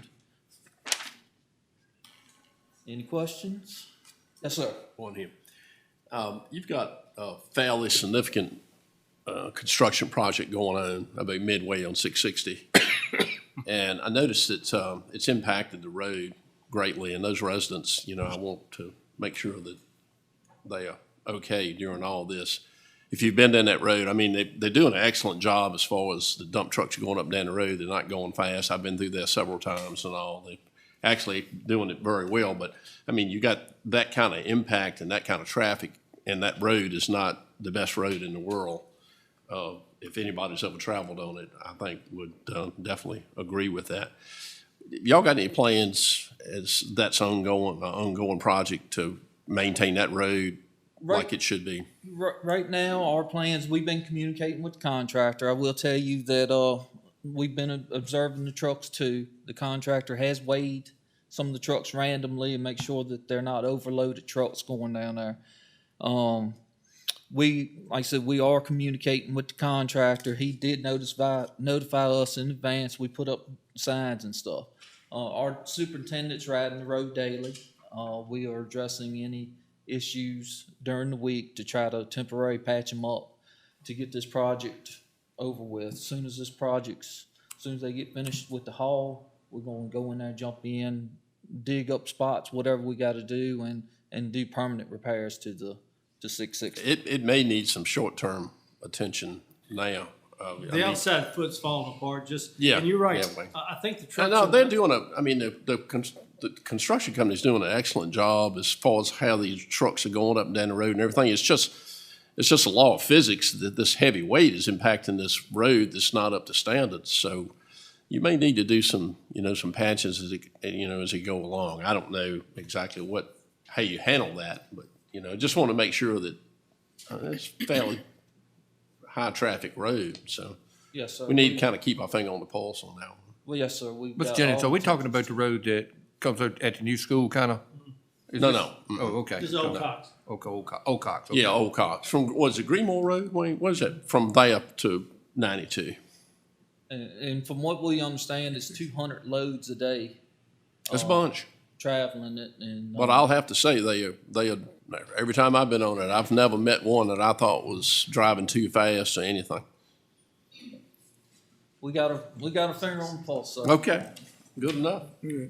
Any questions? Yes, sir. On here. You've got a fairly significant construction project going on about midway on 660. And I noticed that it's impacted the road greatly, and those residents, you know, I want to make sure that they are okay during all this. If you've been down that road, I mean, they're doing an excellent job as far as the dump trucks are going up and down the road. They're not going fast. I've been through there several times and all. They're actually doing it very well. But, I mean, you got that kind of impact and that kind of traffic, and that road is not the best road in the world. If anybody's ever traveled on it, I think would definitely agree with that. Y'all got any plans as that's ongoing project to maintain that road like it should be? Right now, our plans, we've been communicating with the contractor. I will tell you that we've been observing the trucks too. The contractor has weighed some of the trucks randomly and make sure that they're not overloaded trucks going down there. Like I said, we are communicating with the contractor. He did notify us in advance. We put up signs and stuff. Our superintendent's riding the road daily. We are addressing any issues during the week to try to temporarily patch them up to get this project over with. As soon as they get finished with the haul, we're going to go in there, jump in, dig up spots, whatever we got to do, and do permanent repairs to 660. It may need some short-term attention now. The outside foot's falling apart, Yeah, and you're right. yeah, I think the trucks. No, they're doing the construction company's doing an excellent job as far as how these trucks are going up and down the road and everything. It's just a law of physics that this heavy weight is impacting this road that's not up to standards. So you may need to do some patches as you go along. I don't know exactly how you handle that, but just want to make sure that it's fairly high traffic road. So Yes, sir. we need to kind of keep our finger on the pulse on that one. Well, yes, sir. Mr. Jennings, are we talking about the road that comes out at the new school, kind of? No. Oh, okay. This is Old Cox. Okay, Old Cox. Okay. Yeah, Old Cox. From, what is it, Greenmore Road, Wayne? What is that? From there to 92. And from what we understand, it's 200 loads a day. That's a bunch. Traveling it, and But I'll have to say, they are, every time I've been on it, I've never met one that I thought was driving too fast or anything. we got a finger on the pulse, sir. Okay, good enough.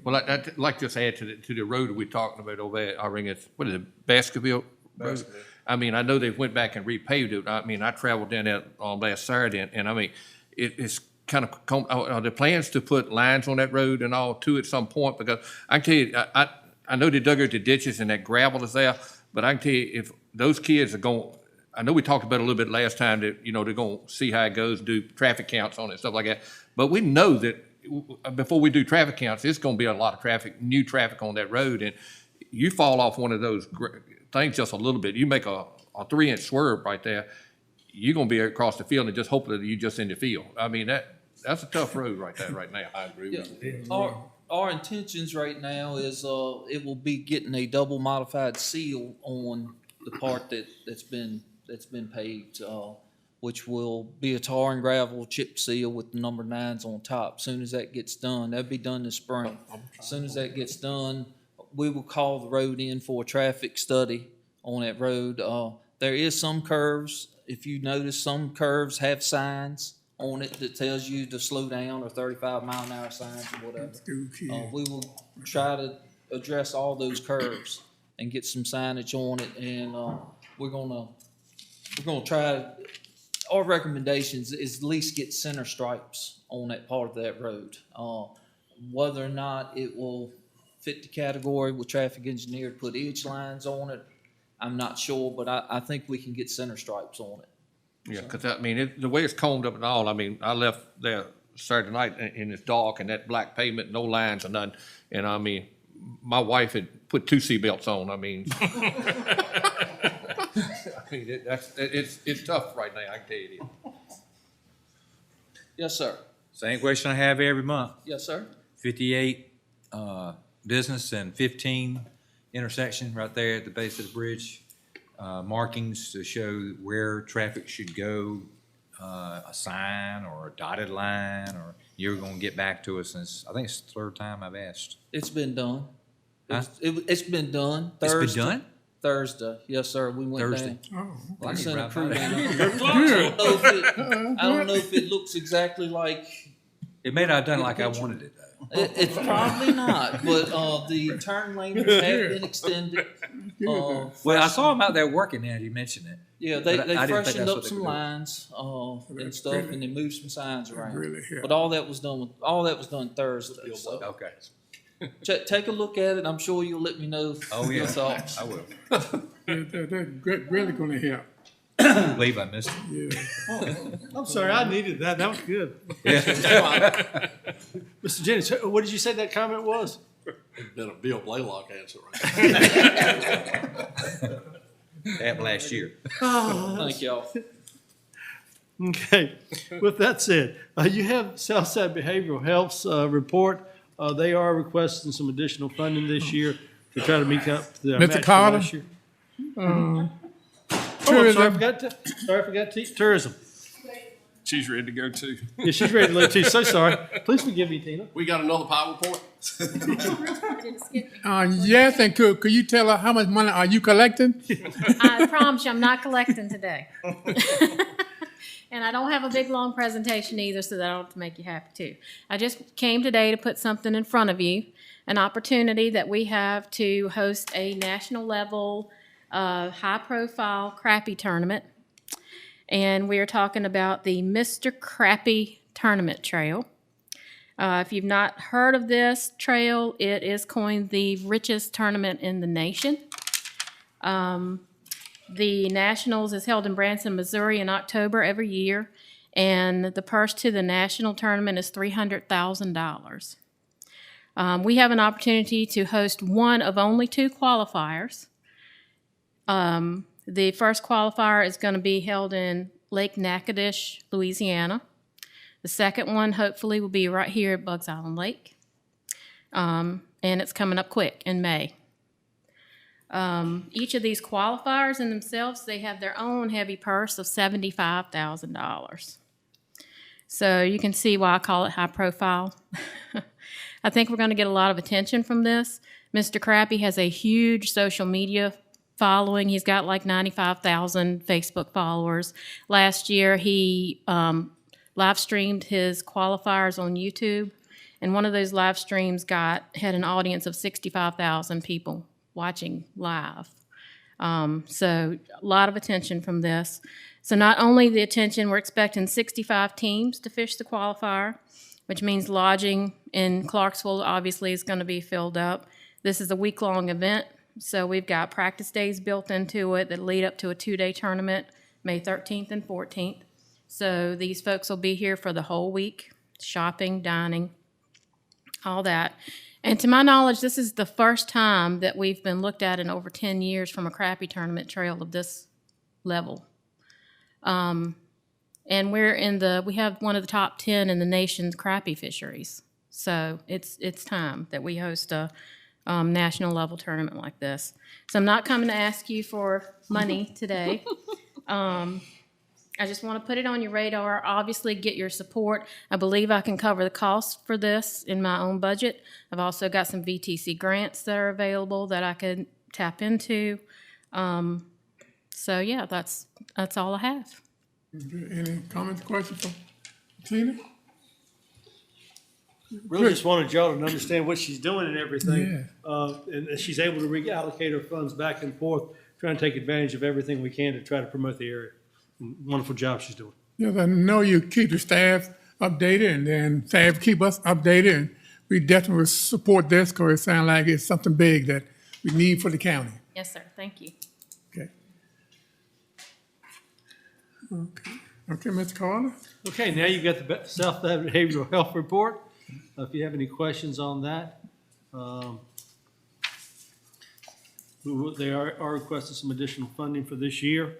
Well, I'd like to just add to the road we're talking about over at, what is it, Baskerville Road? I mean, I know they went back and repaved it. I mean, I traveled down there on last Saturday, and I mean, it's kind of, are there plans to put lines on that road and all too at some point? Because I can tell you, I know they dug out the ditches and that gravel is there, but I can tell you, if those kids are going, I know we talked about it a little bit last time that, they're going to see how it goes, do traffic counts on it, stuff like that. But we know that before we do traffic counts, it's going to be a lot of traffic, new traffic on that road. And you fall off one of those things just a little bit, you make a 3-inch swerve right there, you're going to be across the field and just hopefully that you're just in the field. I mean, that's a tough road right there right now. I agree with you. Our intentions right now is it will be getting a double modified seal on the part that's been paved, which will be a tar and gravel chip seal with the number 9s on top. Soon as that gets done, that'll be done this spring. As soon as that gets done, we will call the road in for a traffic study on that road. There is some curves. If you notice, some curves have signs on it that tells you to slow down, or 35-mile-an-hour signs or whatever. We will try to address all those curves and get some signage on it, and we're gonna try. Our recommendations is at least get center stripes on that part of that road. Whether or not it will fit the category with traffic engineer to put edge lines on it, I'm not sure, but I think we can get center stripes on it. Yeah, because I mean, the way it's combed up and all, I mean, I left there Saturday night and it's dark and that black pavement, no lines or nothing. And I mean, my wife had put 2 seatbelts on, I mean. I mean, it's tough right now, I can tell you it is. Yes, sir. Same question I have every month. Yes, sir. 58 business and 15 intersection right there at the base of the bridge. Markings to show where traffic should go, a sign or a dotted line, or you're gonna get back to us since, I think it's the 3rd time I've asked. It's been done. Huh? It's been done. It's been Thursday. done? Thursday, yes, sir, we went Thursday. down. Oh, I sent a right crew by down. that. I don't know if it looks exactly like, It may not have done like I wanted it though. it's probably not, but, the turn lanes have been extended. Well, I saw them out there working now, you mentioned it. Yeah, But they I didn't think freshened that's up what they some were doing. lines, and That's stuff, really- and they moved some signs around. really helped. But all that was done Thursday, so. Okay. Take a look at it, I'm sure you'll let me know Oh, your yeah, thoughts. I will. They're really gonna help. I believe I missed it. Yeah. I'm sorry, I needed that. That was good. Yeah. Mr. Jennings, what did you say that comment was? Been a Bill Blaylock answer right Happened last year. Thank y'all. Okay, with that said, you have Southside Behavioral Health's report. They are requesting some additional funding this year to try to meet up to their Mr. match from Carter? last year. Oh, I'm Tourism. sorry, I forgot tourism. She's ready to go too. Yeah, she's ready to leave too. So sorry. Please forgive me, Tina. We got another PowerPoint? Yes, and could you tell her how much money are you collecting? I promise you, I'm not collecting today. And I don't have a big, long presentation either, so that I don't have to make you happy too. I just came today to put something in front of you, an opportunity that we have to host a national level, high-profile crappie tournament. And we are talking about the Mr. Crappie Tournament Trail. If you've not heard of this trail, it is coined the richest tournament in the nation. The Nationals is held in Branson, Missouri in October every year, and the purse to the national tournament is $300,000. We have an opportunity to host one of only 2 qualifiers. The first qualifier is going to be held in Lake Natchitoches, Louisiana. The second one, hopefully, will be right here at Bugs Island Lake. And it's coming up quick in May. Each of these qualifiers in themselves, they have their own heavy purse of $75,000. So you can see why I call it high profile. I think we're going to get a lot of attention from this. Mr. Crappie has a huge social media following. He's got like 95,000 Facebook followers. Last year, he live streamed his qualifiers on YouTube, and one of those live streams had an audience of 65,000 people watching live. So a lot of attention from this. So not only the attention, we're expecting 65 teams to fish the qualifier, which means lodging in Clarksville obviously is going to be filled up. This is a week-long event, so we've got practice days built into it that lead up to a 2-day tournament, May 13th and 14th. So these folks will be here for the whole week, shopping, dining, all that. And to my knowledge, this is the first time that we've been looked at in over 10 years from a crappie tournament trail of this level. And we have one of the top 10 in the nation's crappie fisheries. So it's time that we host a national level tournament like this. So I'm not coming to ask you for money today. I just want to put it on your radar, obviously get your support. I believe I can cover the cost for this in my own budget. I've also got some VTC grants that are available that I could tap into. So yeah, that's all I have. Any comments, questions from Tina? Really just wanted y'all to understand what she's doing and everything. And that she's able to reallocate her funds back and forth, trying to take advantage of everything we can to try to promote the area. Wonderful job she's doing. Yes, I know you keep the staff updated, and then staff keep us updated, and we definitely will support this because it sounds like it's something big that we need for the county. Yes, sir. Thank you. Okay. Okay, Mr. Carter? Okay, now you've got the South Behavioral Health Report. If you have any questions on that. They are requesting some additional funding for this year.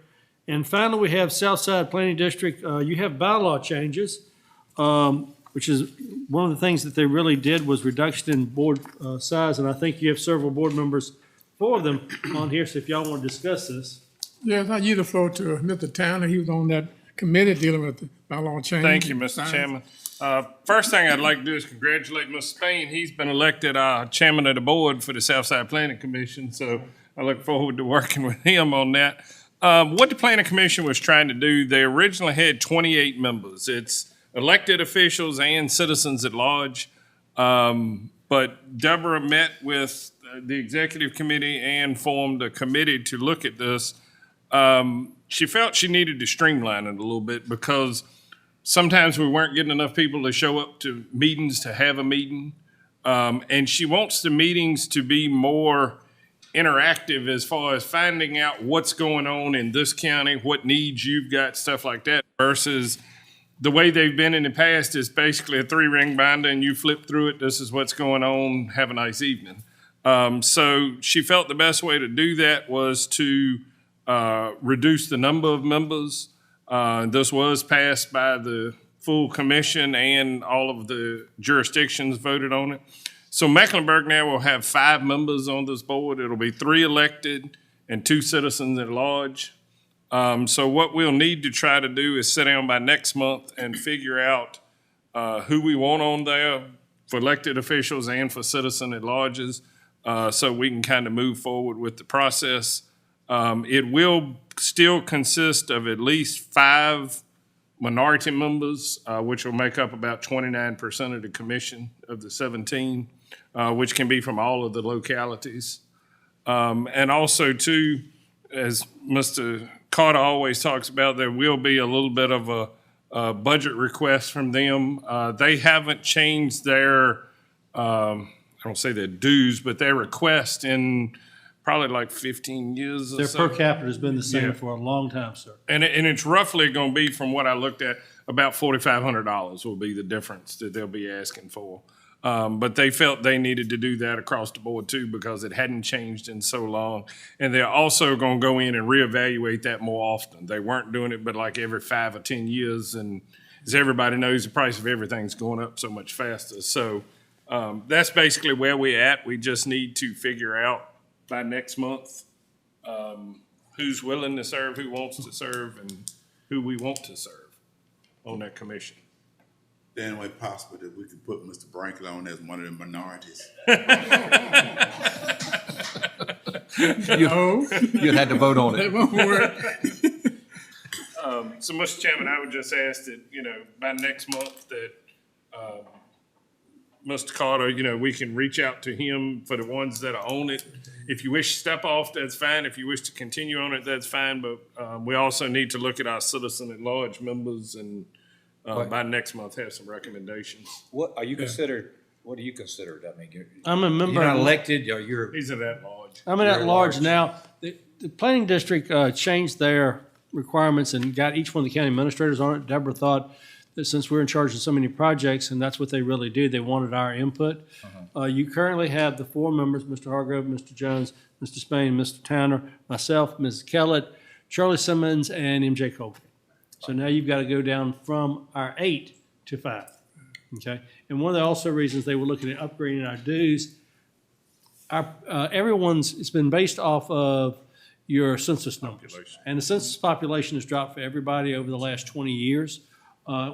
And finally, we have Southside Planning District. You have bylaw changes, which is one of the things that they really did was reduction in board size. And I think you have several board members for them on here. So if y'all want to discuss this. Yes, I yield the floor to Mr. Towner. He was on that committee dealing with the bylaw change. Thank you, Mr. Chairman. First thing I'd like to do is congratulate Mr. Spain. He's been elected chairman of the board for the Southside Planning Commission, so I look forward to working with him on that. What the Planning Commission was trying to do, they originally had 28 members. It's elected officials and citizens at large. But Deborah met with the executive committee and formed a committee to look at this. She felt she needed to streamline it a little bit because sometimes we weren't getting enough people to show up to meetings to have a meeting. And she wants the meetings to be more interactive as far as finding out what's going on in this county, what needs you've got, stuff like that, versus the way they've been in the past is basically a 3-ring binder and you flip through it. This is what's going on. Have a nice evening. So she felt the best way to do that was to reduce the number of members. This was passed by the full commission and all of the jurisdictions voted on it. So Mecklenburg now will have 5 members on this board. It'll be 3 elected and 2 citizens at large. So what we'll need to try to do is sit down by next month and figure out who we want on there for elected officials and for citizen at larges, so we can kind of move forward with the process. It will still consist of at least 5 minority members, which will make up about 29% of the commission of the 17, which can be from all of the localities. And also too, as Mr. Carter always talks about, there will be a little bit of a budget request from them. They haven't changed their, I don't say their dues, but their request in probably like 15 years or Their so. per capita has been the same Yeah. for a long time, sir. And it's roughly going to be, from what I looked at, about $4,500 will be the difference that they'll be asking for. But they felt they needed to do that across the board too because it hadn't changed in so long. And they're also going to go in and reevaluate that more often. They weren't doing it but like every 5 or 10 years. And as everybody knows, the price of everything's going up so much faster. So that's basically where we're at. We just need to figure out by next month who's willing to serve, who wants to serve, and who we want to serve on that commission. The only way possible that we can put Mr. Brinkley on as one of the minorities. You'd have to vote on That it. won't work. So, Mr. Chairman, I would just ask that, by next month that Mr. Carter, we can reach out to him for the ones that are on it. If you wish to step off, that's fine. If you wish to continue on it, that's fine. But we also need to look at our citizen at large members and by next month have some recommendations. What are you considered? What do you consider? I mean, I'm a member. you're not elected, or you're. He's at that large. I'm at large now. The planning district changed their requirements and got each one of the county administrators on it. Deborah thought that since we're in charge of so many projects, and that's what they really do, they wanted our input. You currently have the 4 members, Mr. Hargrove, Mr. Jones, Mr. Spain, Mr. Towner, myself, Ms. Kellett, Charlie Simmons, and MJ Colby. So now you've got to go down from our 8 to 5. Okay? And one of the also reasons they were looking at upgrading our dues, it's been based off of your census numbers. And the census population has dropped for everybody over the last 20 years,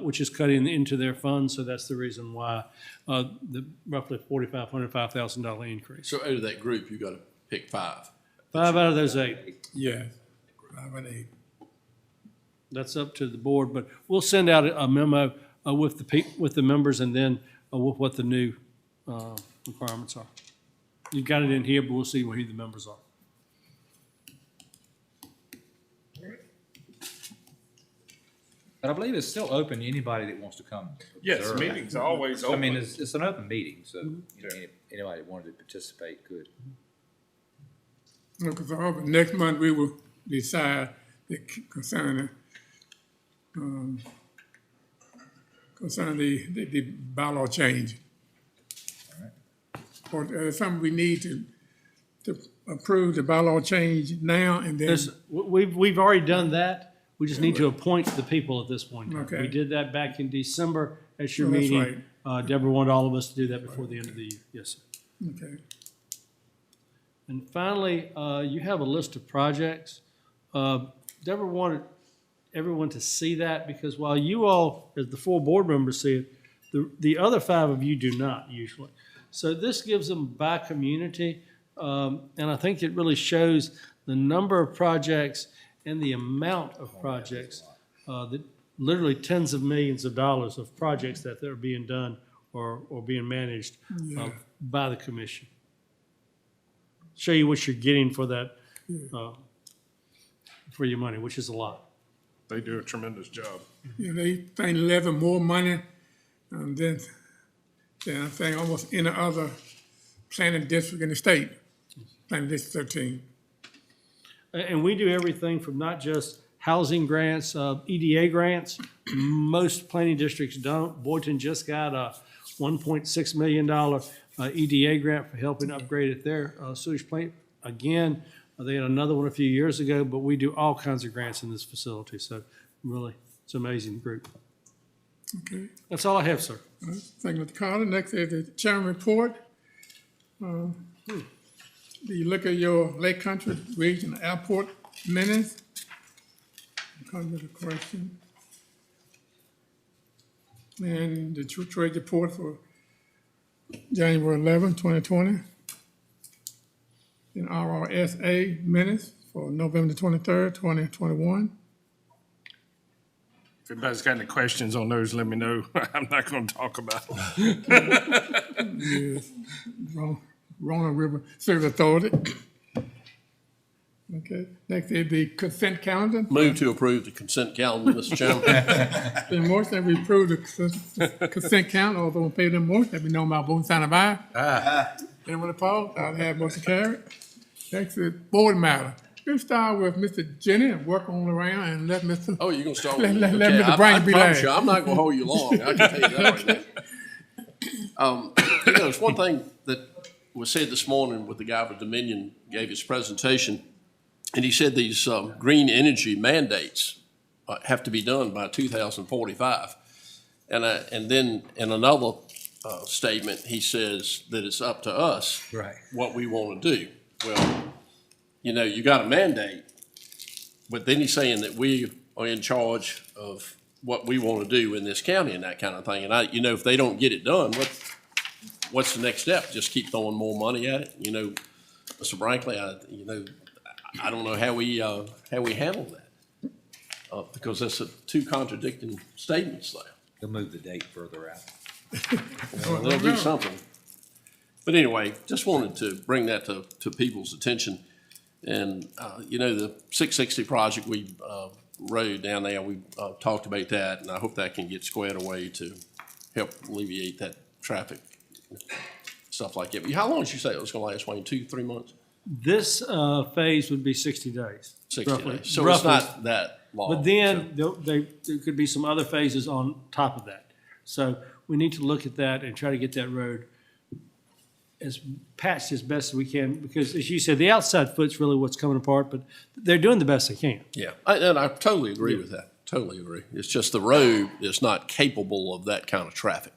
which is cutting into their funds. So that's the reason why the roughly $4,500, $5,000 increase. So out of that group, you got to pick 5. 5 out of those 8. Yeah. 5 and 8. That's up to the board, but we'll send out a memo with the members and then with what the new requirements are. You've got it in here, but we'll see who the members are. But I believe it's still open to anybody that wants to come. Yes, observe. meetings are always I open. mean, it's an open meeting, so anybody that wanted to participate could. Because next month we will decide concerning concerning the bylaw change. Or something we need to approve the bylaw change now and then. We've already done that. We just need to appoint the people at this point in time. Okay. We did that back in December at your Oh, that's meeting. Deborah wanted all of us to do that before the end of the year. Yes, sir. Okay. And finally, you have a list of projects. Deborah wanted everyone to see that because while you all, as the 4 board members see it, the other 5 of you do not usually. So this gives them by community, and I think it really shows the number of projects and the amount of projects, that literally tens of millions of dollars of projects that are being done or being managed by the commission. Show you what you're getting for that, for your money, which is a lot. They do a tremendous job. Yeah, they think level more money than I think almost any other planning district in the state, planning district 13. And we do everything from not just housing grants, EDA grants. Most planning districts don't. Boynton just got a $1.6 million EDA grant for helping upgrade their sewage plant. Again, they had another one a few years ago, but we do all kinds of grants in this facility. So really, it's an amazing group. Okay. That's all I have, sir. Thank you, Mr. Carter. Next is the chairman report. Do you look at your Lake Country Region Airport minutes? Come to the question. And the trade report for January 11, 2020. And RRSA minutes for November 23rd, 2021. If anybody's got any questions on those, let me know. I'm not gonna talk about them. Yes, Rona River Service Authority. Okay, next is the consent calendar. Move to approve the consent calendar, Mr. Chairman. Been motion that we approve the consent calendar. All those in favor of the motion, let me know by voting sign of aye. Aye. Anyone opposed? I'll have motion carried. Next is board matter. We'll start with Mr. Jenny and work on around and let Mr. Oh, you're gonna start Let with me? Mr. Okay, Bryan I be promise last. you, I'm not gonna hold you long. I can tell you that right now. There's one thing that was said this morning with the guy with Dominion gave his presentation, and he said these green energy mandates have to be done by 2045. And then in another statement, he says that it's up to us what we want to do. Well, you know, you got a mandate, but then he's saying that we are in charge of what we want to do in this county and that kind of thing. And you know, if they don't get it done, what's the next step? Just keep throwing more money at it? You know, Mr. Brankley, I don't know how we handle that. Because that's two contradicting statements there. They'll move the date further out. Well, they'll do something. But anyway, just wanted to bring that to people's attention. And, you know, the 660 project we road down there, we talked about that, and I hope that can get squared away to help alleviate that traffic, stuff like that. But how long did you say it was going to last, Wayne? 2-3 months? This phase would be 60 days. 60 roughly. days. So Roughly. it's not that long. But then there could be some other phases on top of that. So we need to look at that and try to get that road as patched as best as we can, because as you said, the outside foot's really what's coming apart, but they're doing the best they can. Yeah, and I totally agree with that. Totally agree. It's just the road is not capable of that kind of traffic.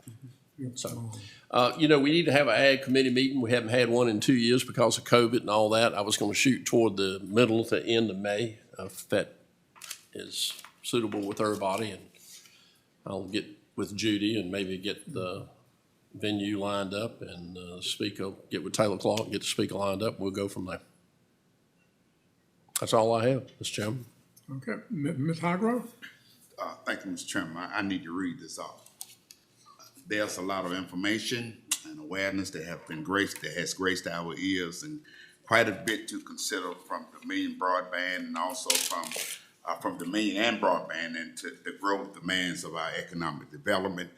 So, you know, we need to have an ag committee meeting. We haven't had one in 2 years because of COVID and all that. I was going to shoot toward the middle to end of May, if that is suitable with everybody. And I'll get with Judy and maybe get the venue lined up and speaker, get with Taylor Clark and get the speaker lined up. We'll go from there. That's all I have, Mr. Chairman. Okay, Ms. Hargrove? Thank you, Mr. Chairman. I need to read this off. There's a lot of information and awareness that has graced our ears, and quite a bit to consider from Dominion Broadband and also from Dominion and Broadband and to the growth demands of our economic development.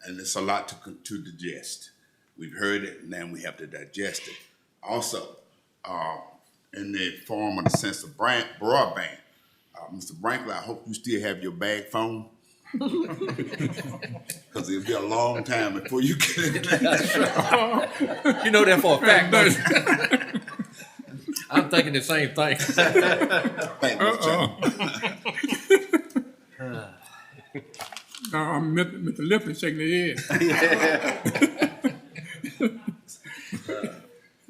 And it's a lot to digest. We've heard it, and now we have to digest it. Also, in the form of the sense of broadband, Mr. Brinkley, I hope you still have your bag phone. Because it'll be a long time before you get it. You know that for a fact, don't you? I'm thinking the same thing. Thank you, Mr. Chairman. No, I'm Mr. Lipton shaking their head.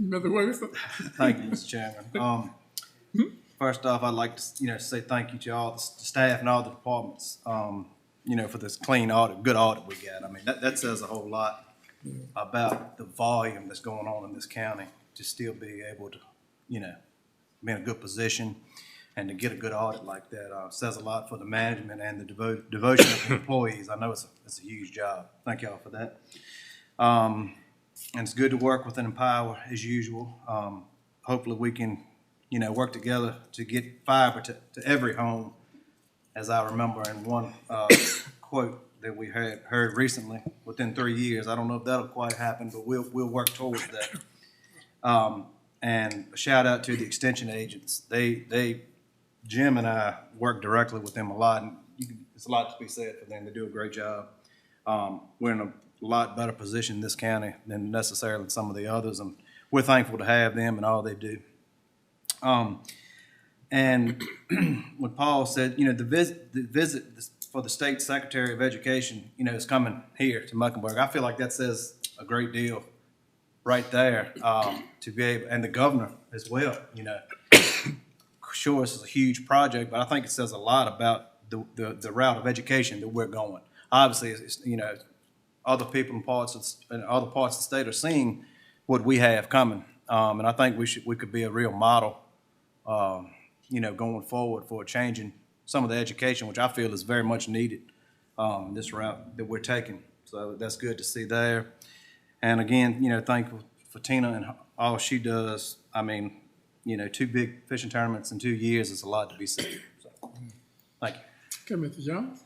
Mr. Wilkinson? Thank you, Mr. Chairman. First off, I'd like to, say thank you to all the staff and all the departments, for this clean audit, good audit we got. I mean, that says a whole lot about the volume that's going on in this county to still be able to, be in a good position and to get a good audit like that says a lot for the management and the devotion of the employees. I know it's a huge job. Thank y'all for that. And it's good to work with Empower as usual. Hopefully we can, work together to get fiber to every home, as I remember in one quote that we heard recently, within 3 years. I don't know if that'll quite happen, but we'll work towards that. And a shout out to the extension agents. Jim and I work directly with them a lot, and it's a lot to be said for them. They do a great job. We're in a lot better position in this county than necessarily some of the others, and we're thankful to have them and all they do. And what Paul said, the visit for the State Secretary of Education, is coming here to Mecklenburg. I feel like that says a great deal right there, to be able, and the governor as well, Sure, this is a huge project, but I think it says a lot about the route of education that we're going. Obviously, it's other people in other parts of the state are seeing what we have coming, and I think we could be a real model, going forward for changing some of the education, which I feel is very much needed, this route that we're taking. So that's good to see there. And again, thankful for Tina and all she does. I mean, 2 big fishing tournaments in 2 years is a lot to be said. So, thank you. Okay, Mr. Jones?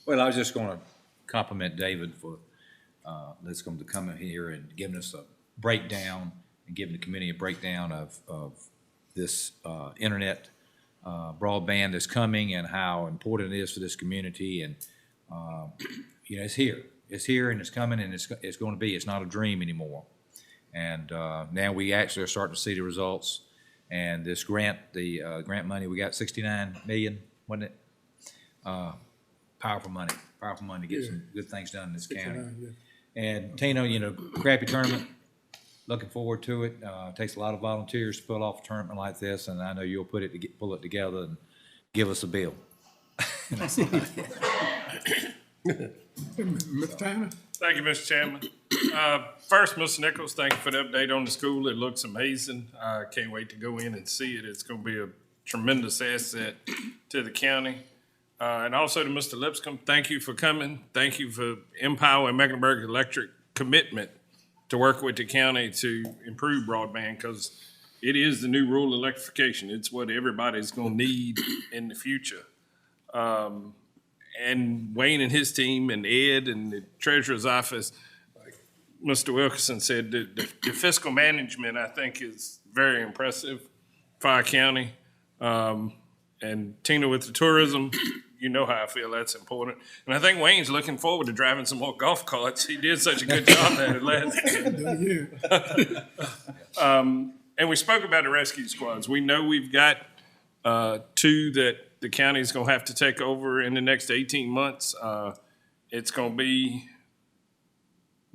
Well, I was just going to compliment David for that's going to come in here and giving us a breakdown and giving the committee a breakdown of this internet broadband that's coming and how important it is for this community. And it's here. It's here and it's coming and it's going to be. It's not a dream anymore. And now we actually are starting to see the results. And this grant, the grant money, we got $69 million, wasn't it? Powerful money to get some good things done in this county. Yeah. And Tina, crappy tournament, looking forward to it. Takes a lot of volunteers to pull off a tournament like this, and I know you'll pull it together and give us a bill. Mr. Tanner? Thank you, Mr. Chairman. First, Mr. Nichols, thank you for the update on the school. It looks amazing. I can't wait to go in and see it. It's going to be a tremendous asset to the county. And also to Mr. Lipscomb, thank you for coming. Thank you for Empower and Mecklenburg Electric commitment to work with the county to improve broadband, because it is the new rural electrification. It's what everybody's going to need in the future. And Wayne and his team and Ed and the treasurer's office, like Mr. Wilkinson said, the fiscal management, I think, is very impressive for our county. And Tina with the tourism, you know how I feel that's important. And I think Wayne's looking forward to driving some more golf carts. He did such a good job at it last year. And we spoke about the rescue squads. We know we've got 2 that the county's going to have to take over in the next 18 months. It's going to be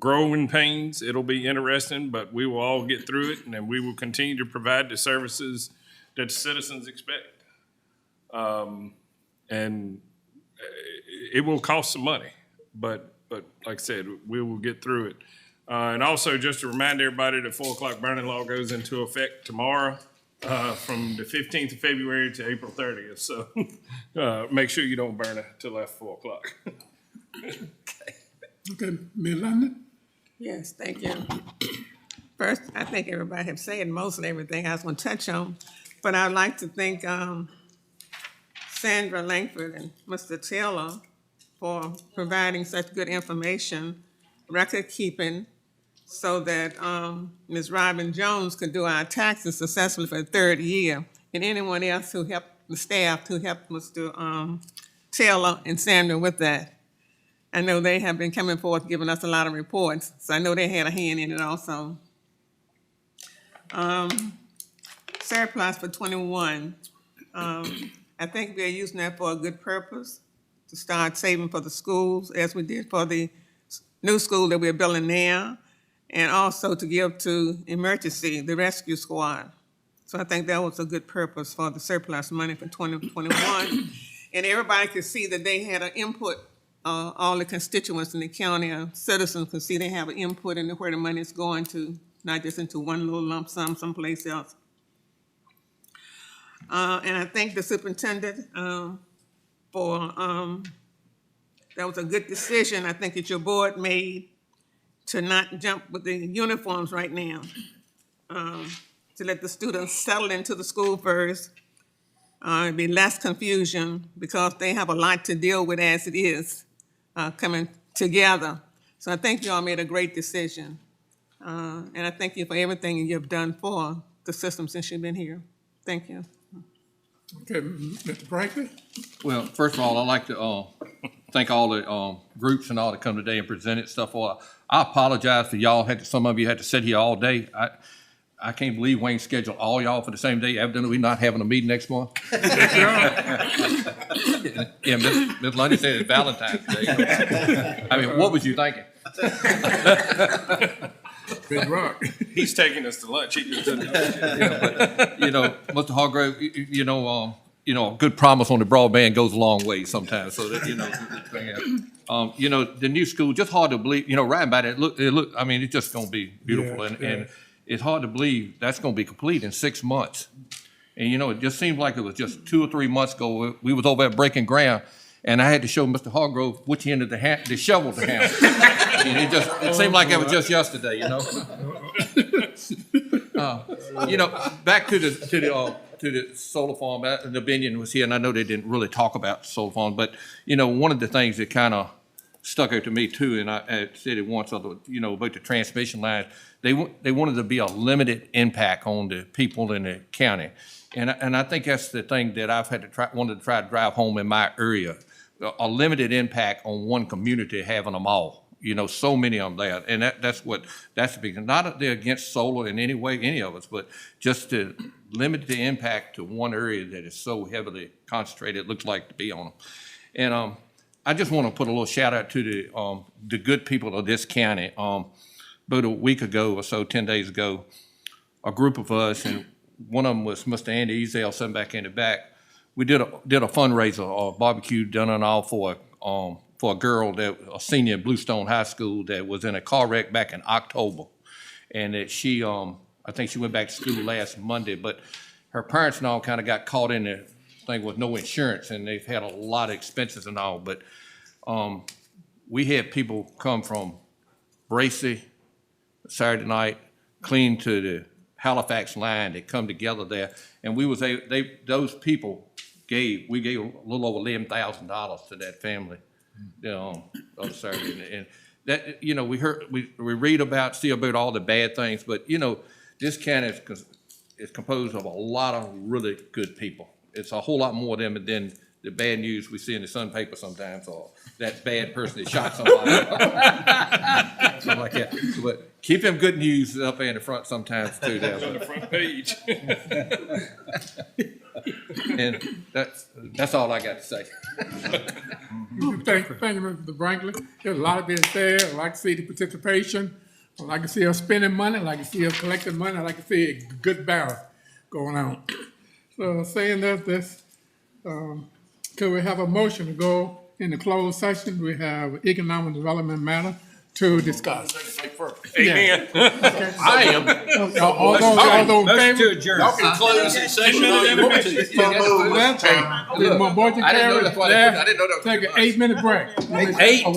growing pains. It'll be interesting, but we will all get through it, and then we will continue to provide the services that the citizens expect. And it will cost some money, but like I said, we will get through it. And also, just to remind everybody, the 4 o'clock burning law goes into effect tomorrow, from the 15th of February to April 30th. So make sure you don't burn it till after 4 o'clock. Okay, Ms. London? Yes, thank you. First, I think everybody have said most of everything I was going to touch on, but I'd like to thank Sandra Langford and Mr. Taylor for providing such good information, record keeping, so that Ms. Robin Jones could do our taxes successfully for the 3rd year, and anyone else who helped the staff to help Mr. Taylor and Sandra with that. I know they have been coming forth, giving us a lot of reports, so I know they had a hand in it also. Surplus for 21. I think we're using that for a good purpose, to start saving for the schools, as we did for the new school that we're building now, and also to give to emergency, the rescue squad. So I think that was a good purpose for the surplus money for 2021. And everybody could see that they had an input, all the constituents in the county, citizens could see they have an input into where the money is going to, not just into one little lump sum someplace else. And I thank the superintendent for, that was a good decision I think that your board made to not jump with the uniforms right now. To let the students settle into the school first, be less confusion, because they have a lot to deal with as it is coming together. So I think you all made a great decision. And I thank you for everything you've done for the system since you've been here. Thank you. Okay, Mr. Franklin? Well, first of all, I'd like to thank all the groups and all that come today and presented stuff. I apologize for y'all. Some of you had to sit here all day. I can't believe Wayne scheduled all y'all for the same day. Evidently, we're not having a meeting next month. Yeah, Ms. Lundy said it's Valentine's Day. I mean, what was you thinking? Big Rock. He's taking us to lunch. He just doesn't know. But, Mr. Hargrove, a good promise on the broadband goes a long way sometimes. So that, the new school, just hard to believe, riding by that, it's just going to be beautiful. Yeah, And it's hard to believe that's going to be complete in 6 months. And, it just seemed like it was just 2 or 3 months ago. We was over at breaking ground, and I had to show Mr. Hargrove which end of the shovel to handle. And it seemed like it was just yesterday, Back to the solar farm. The Binion was here, and I know they didn't really talk about solar farm, but one of the things that kind of stuck out to me too, and I said it once, about the transmission lines. They wanted to be a limited impact on the people in the county, and I think that's the thing that I've wanted to try to drive home in my area, a limited impact on one community having them all. So many of them there, and that's the big thing. Not that they're against solar in any way, any of us, but just to limit the impact to one area that is so heavily concentrated, it looks like to be on them. And I just want to put a little shout out to the good people of this county. About a week ago or so, 10 days ago, a group of us, and one of them was Mr. Andy Ezel, sitting back in the back. We did a fundraiser, a barbecue done and all for a girl, a senior at Bluestone High School, that was in a car wreck back in October. And that she, I think she went back to school last Monday, but her parents and all kind of got caught in the thing with no insurance, and they've had a lot of expenses and all. But we had people come from Bracy Saturday night, clean to the Halifax line. They come together there, and those people we gave a little over $11,000 to that family. On Saturday, and that we read about, see about all the bad things, but this county is composed of a lot of really good people. It's a whole lot more of them than the bad news we see in the Sun paper sometimes, or that bad person that shot somebody, something like that. But keep them good news up there in the front sometimes too. There, On the front page. And that's all I got to say. Thank you, Mr. Franklin. There's a lot of being said. I'd like to see the participation. I'd like to see us spending money. I'd like to see us collecting money. I'd like to see a good balance going on. So saying that, could we have a motion to go in the closed session? We have economic development matter to discuss. Amen. Okay. I am. All those in favor? Y'all can close the session all you want to. I didn't know that's why I didn't know that was Take an 8-minute break. 8?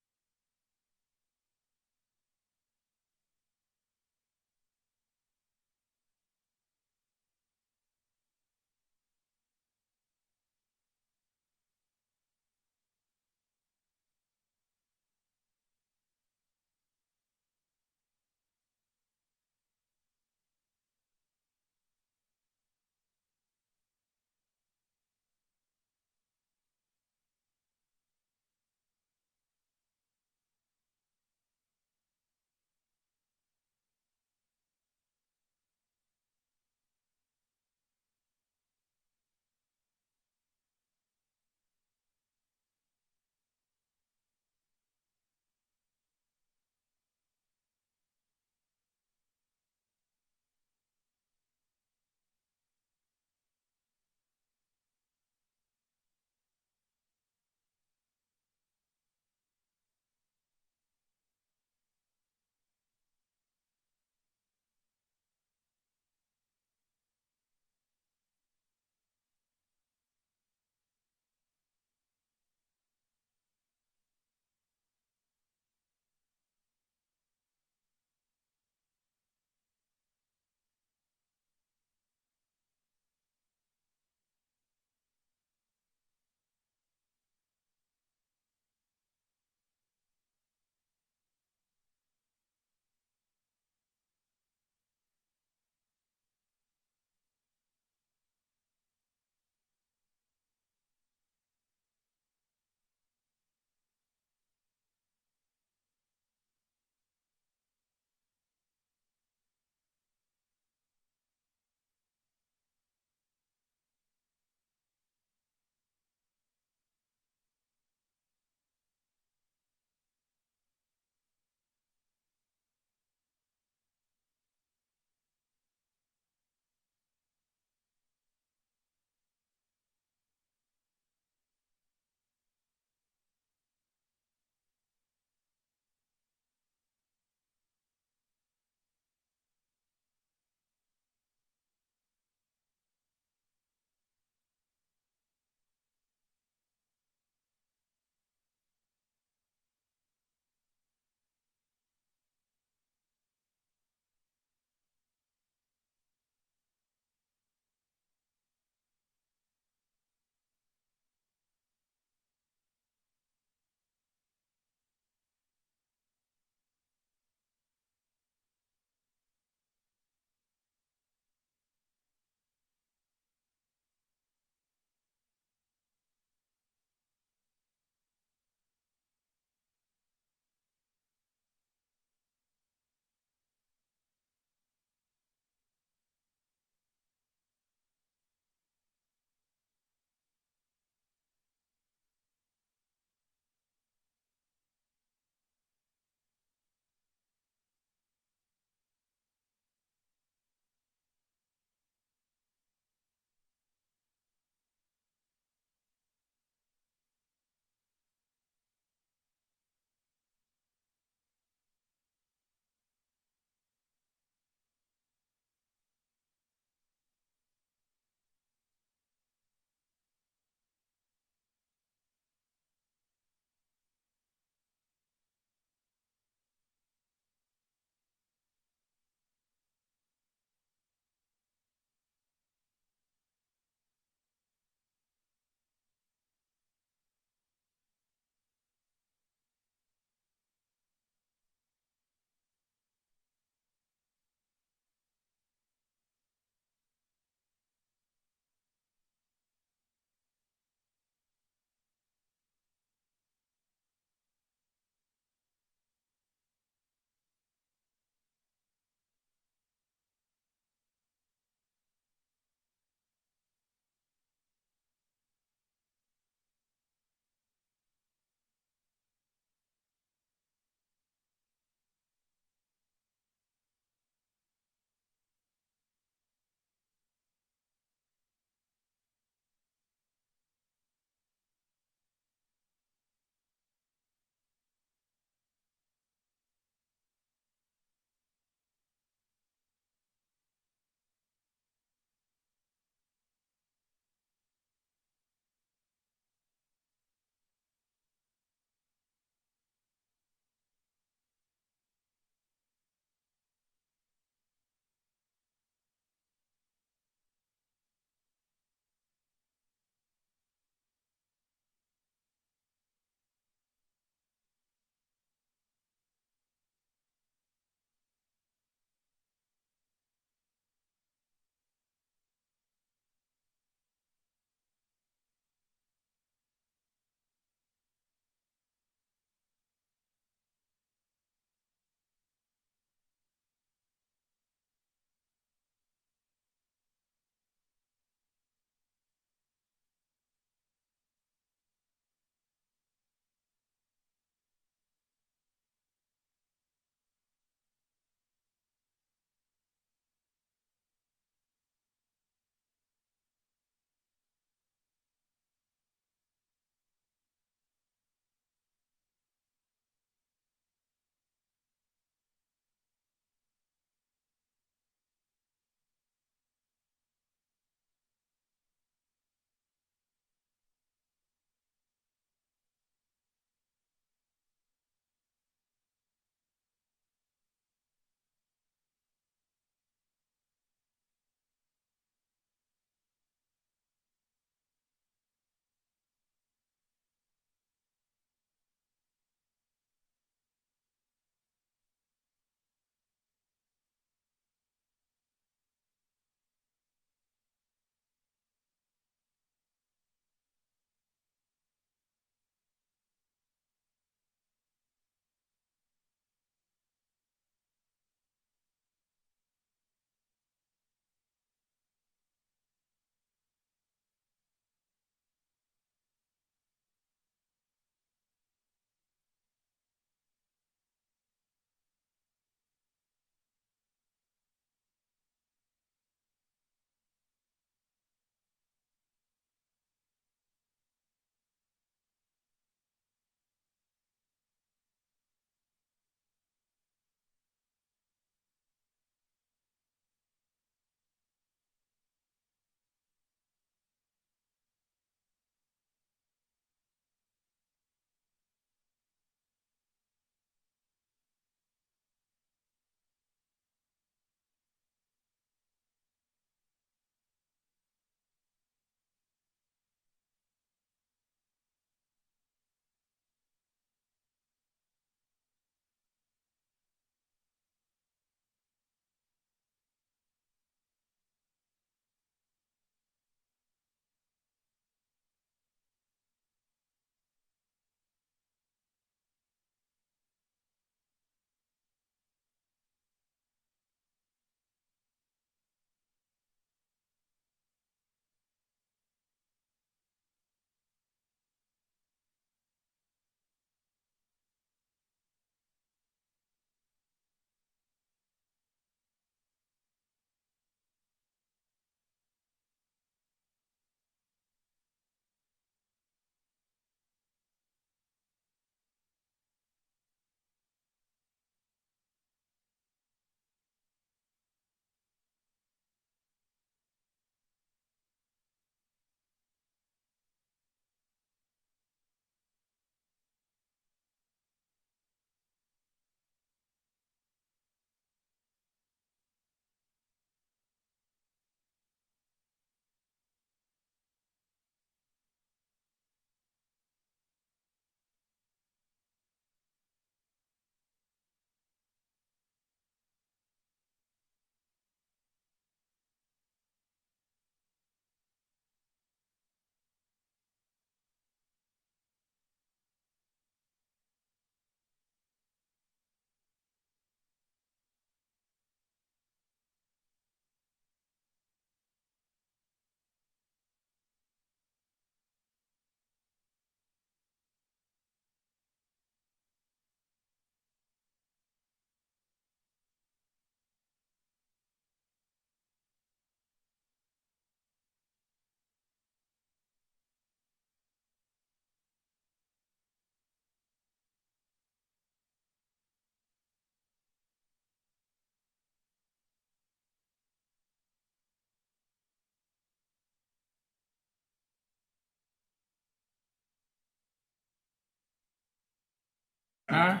Aye.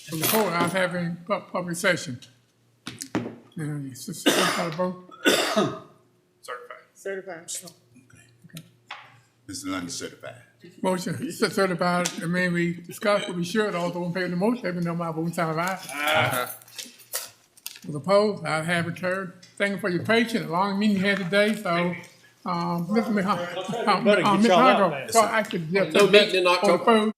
For the vote, I was having public session. Certified vote. Certified. Certified. Mr. Lundy certified. Motion certified, I mean, we discussed, but we should, all those in favor of the motion, let me know by voting sign of aye. Aye. Those opposed, I have it carried. Thank you for your patience, a long meeting you had today, so, Mr. Better get y'all out, man. So I could, yeah. No meeting in October. on the phone.